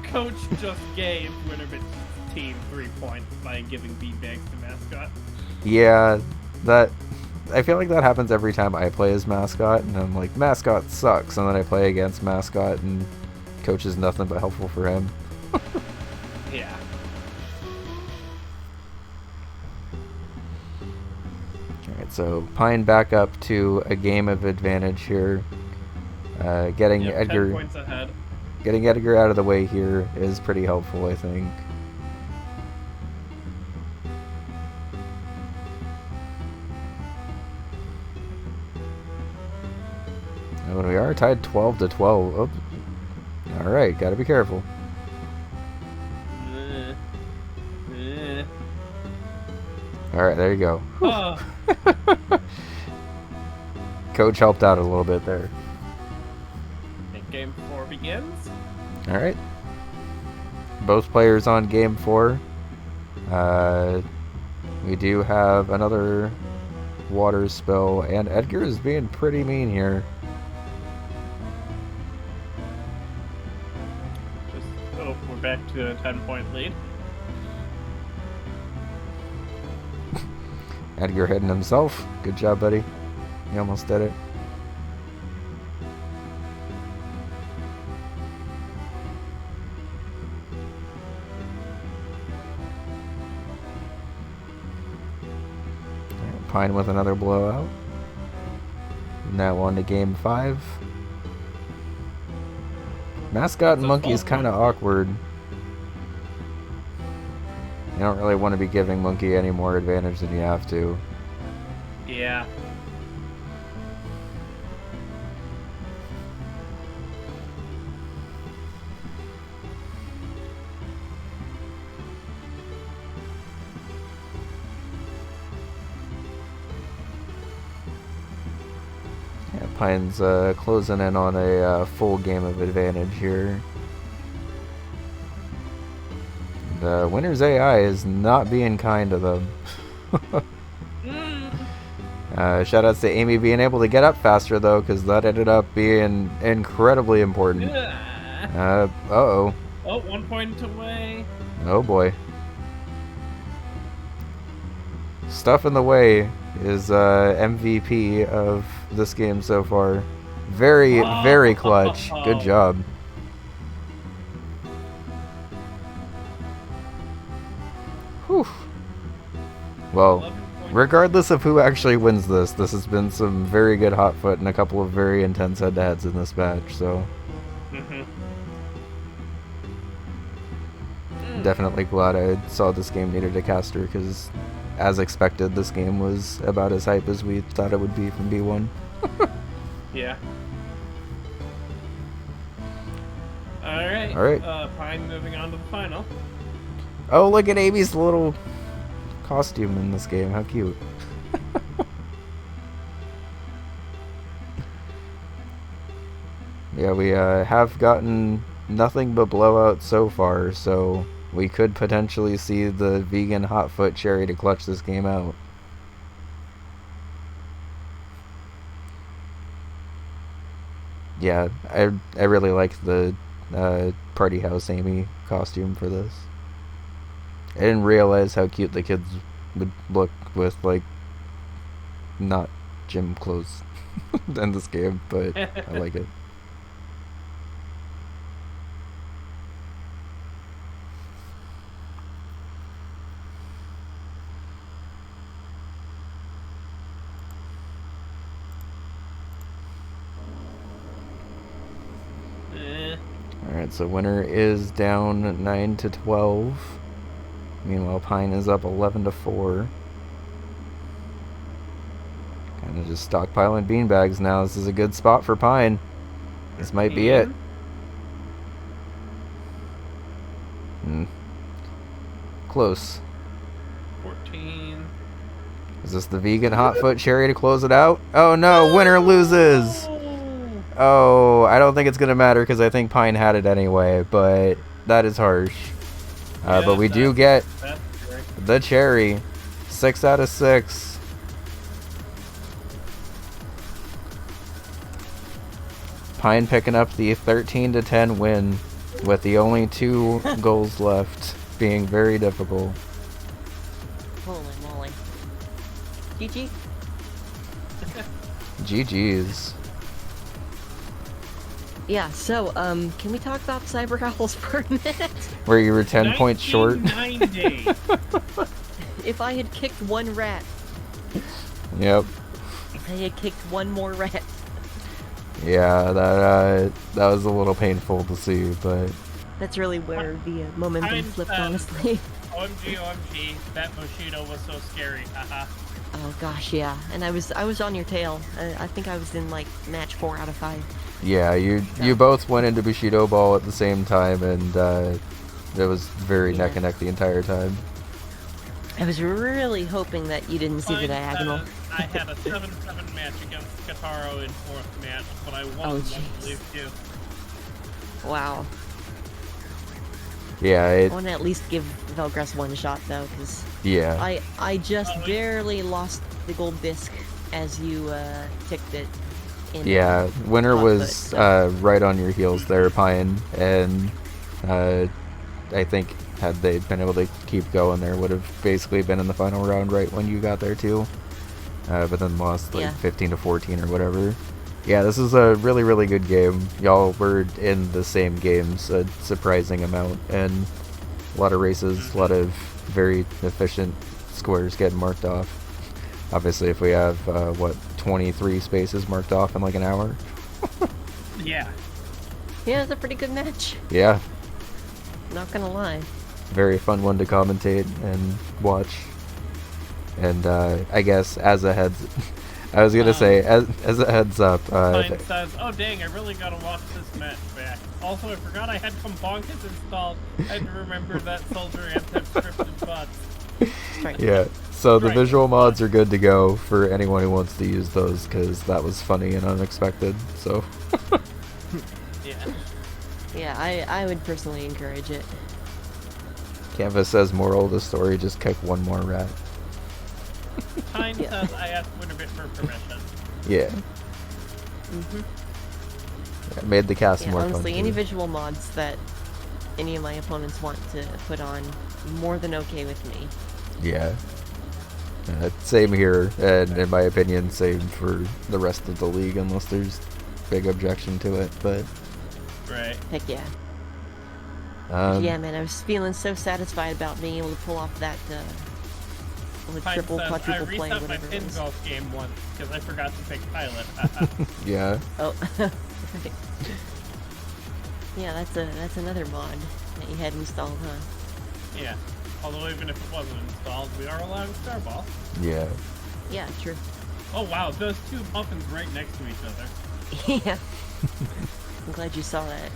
Coach just gave WinnerBit's team 3 points by giving beanbags to mascot. Yeah, that I feel like that happens every time I play as Mascot, and I'm like, Mascot sucks, and then I play against Mascot, and Coach is nothing but helpful for him. Yeah. Alright, so Pine back up to a game of advantage here. Getting Yep, Edgar 10 points ahead. Getting Edgar out of the way here is pretty helpful, I think. And we are tied 12 to 12. Oh. Alright, gotta be careful. Alright, there you go. Oh. Coach helped out a little bit there. And game 4 begins. Alright. Both players on game 4. We do have another water spill, and Edgar is being pretty mean here. We're back to a 10-point lead. Edgar hitting himself. Good job, buddy. You almost did it. Pine with another blowout. Now on to game 5. Mascot and Monkey is kind of awkward. You don't really want to be giving Monkey any more advantage than you have to. Yeah. Yeah, Pine's closing in on a full game of advantage here. The winner's AI is not being kind to them. Shoutouts to Amy being able to get up faster, though, because that ended up being incredibly important. Uh-oh. Oh, 1 point away. Oh, boy. Stuff in the Way is MVP of this game so far. Very, very clutch. Good job. Whew. Well, regardless of who actually wins this, this has been some very good hot foot and a couple of very intense head-to-heads in this match, so... Definitely glad I saw this game needed a caster, because, as expected, this game was about as hype as we thought it would be from B1. Yeah. Alright. Alright. Pine moving on to the final. Oh, look at Amy's little costume in this game. How cute. Yeah, we have gotten nothing but blowouts so far, so we could potentially see the vegan hotfoot cherry to clutch this game out. Yeah, I really like the Party House Amy costume for this. I didn't realize how cute the kids would look with, like, not gym clothes in this game, but I like it. Alright, Alright, so Winner is down 9 to 12. Meanwhile, Pine is up 11 to 4. Kind of just stockpiling beanbags now. This is a good spot for Pine. This might be it. Close. 14. Is this the vegan hot foot cherry to close it out? Oh no, Winner loses! Oh, I don't think it's going to matter because I think Pine had it anyway, but that is harsh. But we do get the cherry. 6 out of 6. Pine picking up the 13 to 10 win with the only 2 goals left, being very difficult. Holy moly. GG. GG's. Yeah, so, can we talk about Cyber Owls for a minute? Where you were 10 points short. 90. If I had kicked one rat. Yep. If I had kicked one more rat. Yeah, that was a little painful to see, but... That's really where the momentum flipped, honestly. OMG, OMG, that Bushido was so scary, haha. Oh gosh, yeah. And I was on your tail. I think I was in, like, match 4 out of 5. Yeah, you both went into Bushido Ball at the same time, and it was very neck and neck the entire time. I was really hoping that you didn't see the diagonal. I had a 7-7 match against Kataro in 4th match, but I won, I believe, too. Wow. Yeah, I want to at least give Velgress one shot, though, because yeah. I just barely lost the gold disc as you ticked it. Yeah, Winner was right on your heels there, Pine, and I think had they been able to keep going there, would have basically been in the final round right when you got there too. But then lost like 15 to 14 or whatever. Yeah, this is a really, really good game. Y'all were in the same games a surprising amount, and a lot of races, a lot of very efficient squares getting marked off. Obviously, if we have, 23 spaces marked off in like an hour? Yeah. Yeah, it's a pretty good match. Yeah. Not gonna lie. Very fun one to commentate and watch. And, I guess, as a heads... I was gonna say, as a heads up... Pine says, oh dang, I really gotta watch this match back. Also, I forgot I had Combonkers installed. I had to remember that Soldier anti-scripted bots. Right. Yeah, so the visual mods are good to go for anyone who wants to use those, because that was funny and unexpected, so... Yeah. Yeah, I would personally encourage it. Canvas says, moral of the story, just kick one more rat. Pine says, I asked WinnerBit for permission. Yeah. It made the cast more honestly, fun. any visual mods that any of my opponents want to put on, more than okay with me. Yeah. Same here, and in my opinion, same for the rest of the league, unless there's big objection to it, but... Right. Heck yeah. Yeah, man, I was feeling so satisfied about being able to pull off that triple, quadruple play, I reset my whatever pin it was. golf game once, because I forgot to pick Pilot. Yeah. Oh, right. Yeah, that's another mod that you had installed, huh? Yeah. Although even if it wasn't installed, we are allowed Starball. Yeah. Yeah, true. Oh wow, those two muffins right next to each other. Yeah. I'm glad you saw that.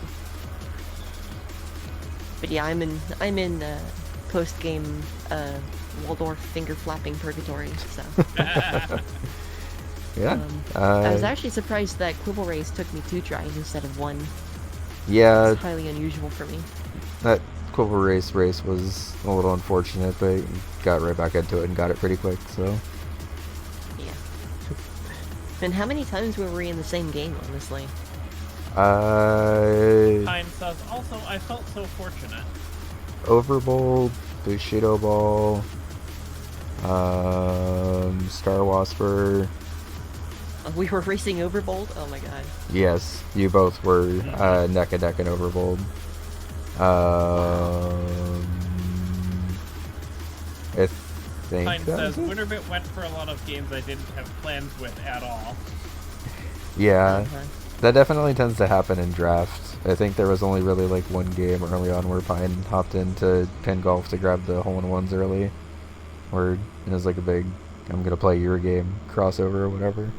But yeah, I'm in post game Waldorf finger flapping purgatory. So. Yeah. I was actually surprised that Quibble Race took me 2 tries instead of 1. Yeah. It's highly unusual for me. That Quibble race was a little unfortunate, but you got right back into it and got it pretty quick, so... Yeah. And how many times were we in the same game, honestly? Pine says, also, I felt so fortunate. Overbold, Bushido Ball, Star Wasper... We were racing Overbold? Oh my god. Yes, you both were neck and neck and Overbold. I think Pine says, WinnerBit went for a lot of games I didn't have plans with at all. Yeah, that definitely tends to happen in draft. I think there was only really like one game early on where Pine hopped into pin golf to grab the hole-in-ones early, where it was like a big, I'm gonna play your game crossover or whatever.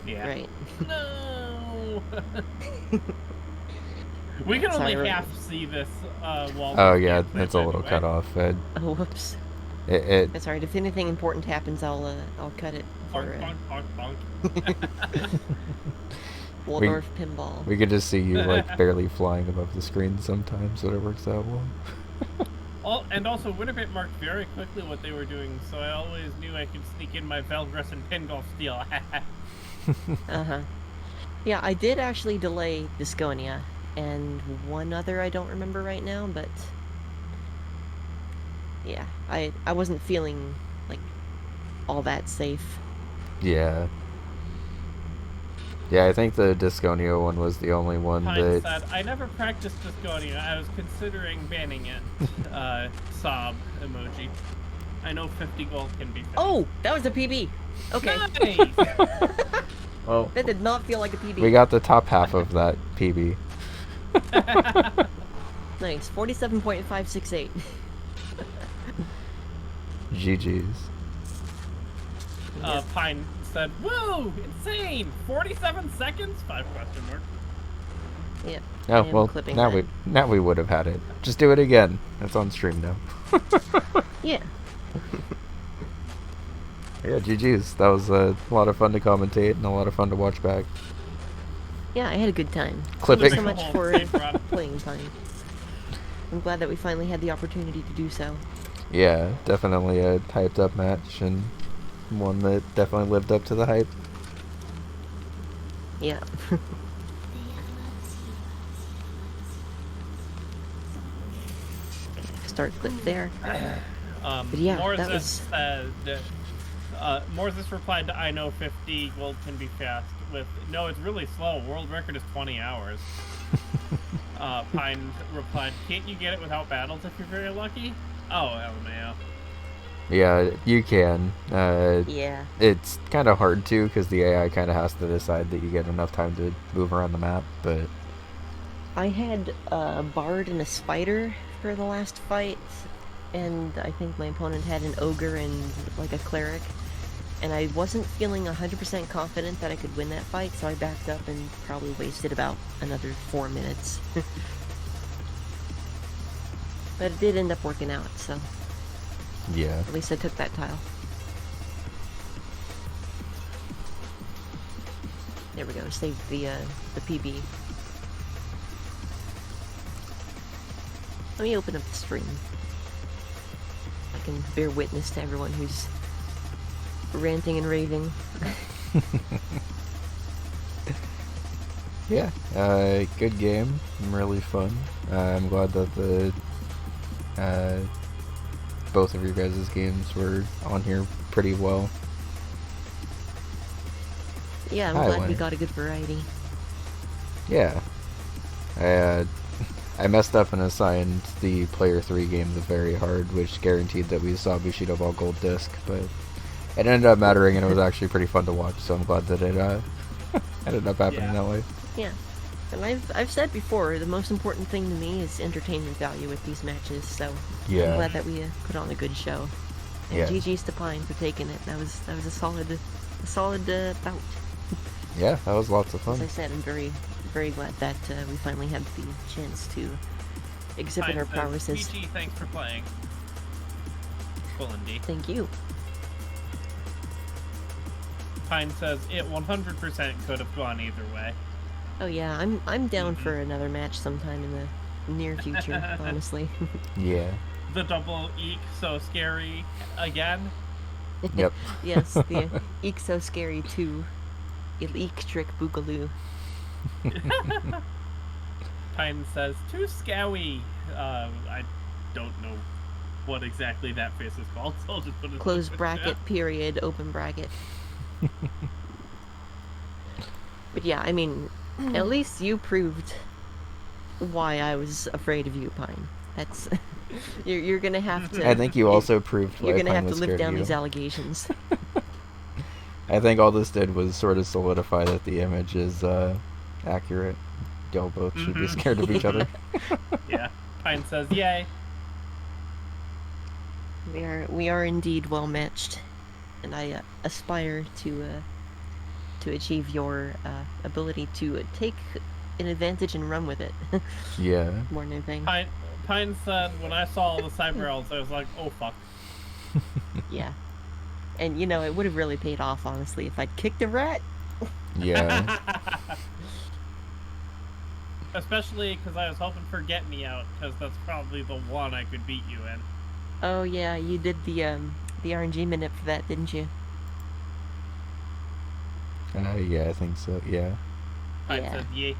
Yeah. Right. No. We can only Sorry. half see this while. Oh we yeah, can't play it's a little anyway. cut off. Oh, whoops. It That's alright. If anything important happens, I'll cut it for Bonk, bonk, bonk, bonk. Waldorf pinball. we could just see you like barely flying above the screen sometimes, but it works out well. And also, WinnerBit marked very quickly what they were doing, so I always knew I could sneak in my Valgress and Pingolf steal. Uh-huh. Yeah, I did actually delay Disconia, and one other I don't remember right now, but... Yeah, I wasn't feeling, like, all that safe. Yeah. Yeah, I think the Disconio one was the only one Pine that... said, I never practiced Disconia. I was considering banning it. Sob emoji. I know 50 gold can be fixed. Oh! That was a PB! Okay. Nice! Well, That did not feel like a PB. we got the top half of that PB. Nice. 47.568. GG's. Pine said, whoa! Insane! 47 seconds? 5 question mark. Yep. I Oh, am well, clipping now that. we would have had it. Just do it again. It's on stream now. Yeah. Yeah, GG's. That was a lot of fun to commentate and a lot of fun to watch back. Yeah, I had a good time. Clipping. Thank you so much for Safe run. playing Pine. I'm glad that we finally had the opportunity to do so. Yeah, definitely a hyped up match and one that definitely lived up to the hype. Yeah. Start clip there. But yeah, that was... Morzis replied to I know 50 gold can be fast with, no, it's really slow. World record is 20 hours. Pine replied, can't you get it without battles if you're very lucky? Oh, LMAO. Yeah, you can. Yeah. It's kind of hard to because the AI kind of has to decide that you get enough time to move around the map, but... I had a bard and a spider for the last fight, and I think my opponent had an ogre and like a cleric, and I wasn't feeling 100% confident that I could win that fight, so I backed up and probably wasted about another 4 minutes. But it did end up working out, so Yeah. at least I took that tile. There we go, saved the PB. Let me open up the stream. I can bear witness to everyone who's ranting and raving. Yeah, good game. Really fun. I'm glad that the both of your guys' games were on here pretty well. Yeah, I'm Hi, glad we Winner. got a good variety. Yeah. I messed up and assigned the Player 3 game the very hard, which guaranteed that we saw Bushido Ball Gold Disc, but it ended up mattering and it was actually pretty fun to watch, so I'm glad that it ended up happening that way. Yeah. And I've said before, the most important thing to me is entertainment value with these matches, so Yeah. I'm glad that we put on a good show. And Yeah. GG's to Pine for taking it. That was a solid bout. Yeah, that was lots of As fun. I said, I'm very, very glad that we finally had the chance to exhibit our prowesses. PG, thanks for playing. Bullindi. Thank you. Pine says it 100% could have gone either way. Oh yeah, I'm down for another match sometime in the near future, honestly. Yeah. The double eek so scary again. Yep. Yes, the Eek So Scary 2. Electric Boogaloo. Pine says, too scowy. I don't know what exactly that face is called, so I'll just put it Close in the bracket, chat. period, open bracket. But yeah, I mean, at least you proved why I was afraid of you, Pine. That's... you're gonna have to... I think you also proved why You're gonna Pine have to was live scared down of you. these allegations. I think all this did was sort of solidify that the image is accurate. y'all both should be scared of each other. Yeah. Pine says, yay. We are indeed well matched, and I aspire to achieve your ability to take an advantage and run with it. Yeah. More than anything. Pine said, when I saw all the cyber elves, I was like, oh fuck. Yeah. And it would have really paid off, honestly, if I'd kicked a rat. Yeah. Especially because I was hoping for Get Me Out, because that's probably the one I could beat you in. Oh yeah, you did the RNG minute for that, didn't you? Yeah, I think so. Yeah. Pine Yeah. said, yay.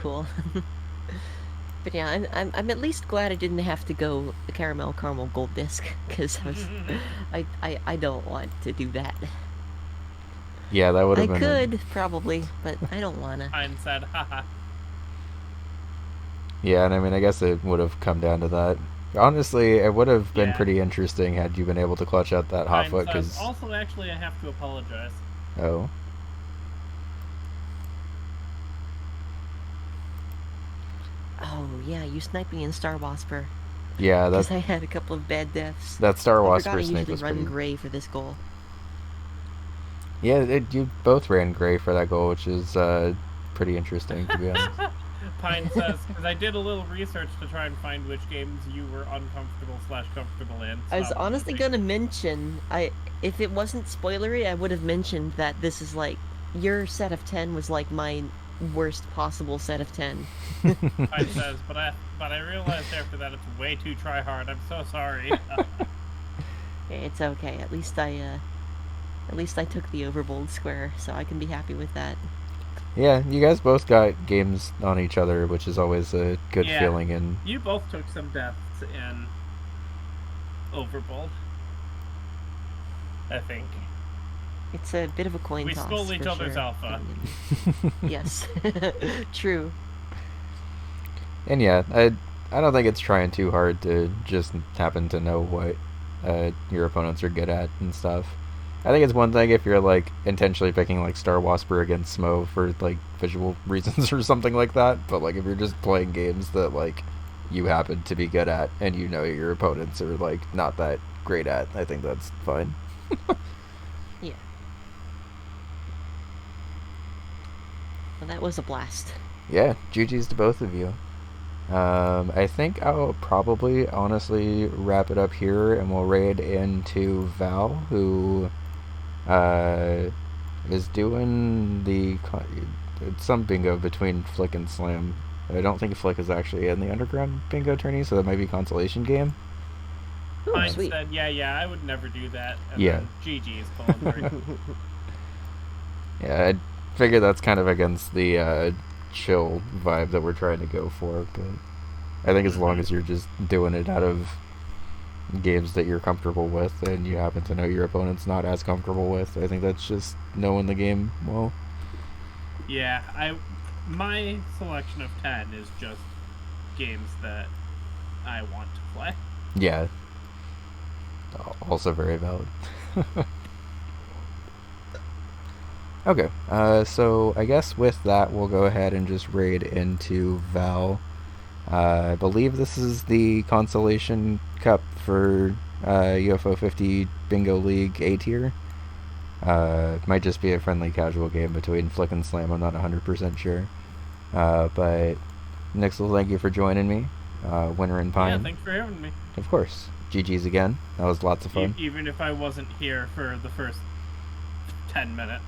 Cool. But yeah, I'm at least glad I didn't have to go caramel gold disc, because I don't want to do that. Yeah, that would I have been. could probably, but I don't wanna. Pine said, haha. Yeah, and I mean, I guess it would have come down to that. Honestly, it would have been Yeah. pretty interesting had you been able to clutch out that hot Pine foot, says, because... also, actually, I have to apologize. Oh. Oh yeah, you sniped me in Star Wasper. Yeah, Because I had a couple of bad deaths. that Star I forgot I Wasper snake usually was run pretty... gray for this goal. Yeah, you both ran gray for that goal, which is pretty interesting, to be honest. Pine says, because I did a little research to try and find which games you were uncomfortable/comfortable in. I was Stop honestly listening. gonna mention, if it wasn't spoilery, I would have mentioned that this is like, your set of 10 was like my worst possible set of 10. Pine says, but I realized after that it's way too try hard. I'm so sorry. It's okay. At least I took the overbold square, so I can be happy with that. Yeah, you guys both got games on each other, which is always a good Yeah. feeling. And You both took some deaths in Overbold, I think. It's a bit of a coin We toss. stole each for other's sure. alpha. Yes, true. And yeah, I don't think it's trying too hard to just happen to know what your opponents are good at and stuff. I think it's one thing if you're like intentionally picking like Star Wasper against Smo for like visual reasons or something like that, but like if you're just playing games that like you happen to be good at and you know your opponents are like not that great at, I think that's fine. Yeah. Well, that was a blast. Yeah, GG's to both of you. I think I'll probably honestly wrap it up here, and we'll raid into Val, who is doing it's some bingo between Flick and Slam. I don't think Flick is actually in the Underground bingo tourney, so that might be consolation game. Ooh, Pine sweet. said, yeah, I would never do that. And Yeah. then GG is pulling through. Yeah, I figure that's kind of against the chill vibe that we're trying to go for, but I think as long as you're just doing it out of games that you're comfortable with and you happen to know your opponent's not as comfortable with, I think that's just knowing the game well. Yeah, my selection of 10 is just games that I want to play. Yeah. Also very valid. Okay, so I guess with that, we'll go ahead and just raid into Val. I believe this is the Consolation Cup for UFO 50 Bingo League A tier. It might just be a friendly casual game between Flick and Slam, I'm not 100% sure. But Nixel, thank you for joining me. Winner and Pine. Yeah, thanks for having me. Of course. GG's again. That was lots of fun. Even if I wasn't here for the first 10 minutes.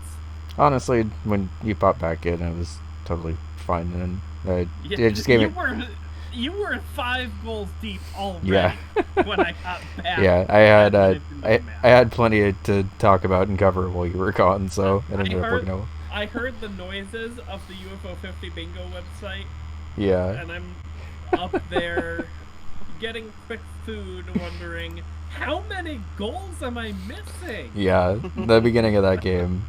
Honestly, when you popped back in, it was totally fine, and Yeah, it just gave me... You were 5 goals deep already Yeah. when I got back. Yeah, I had plenty to talk about and cover while you were gone, so it ended up working out. I heard the noises of the UFO 50 bingo website, Yeah. and I'm up there getting quick food, wondering how many goals am I missing? Yeah, the beginning of that game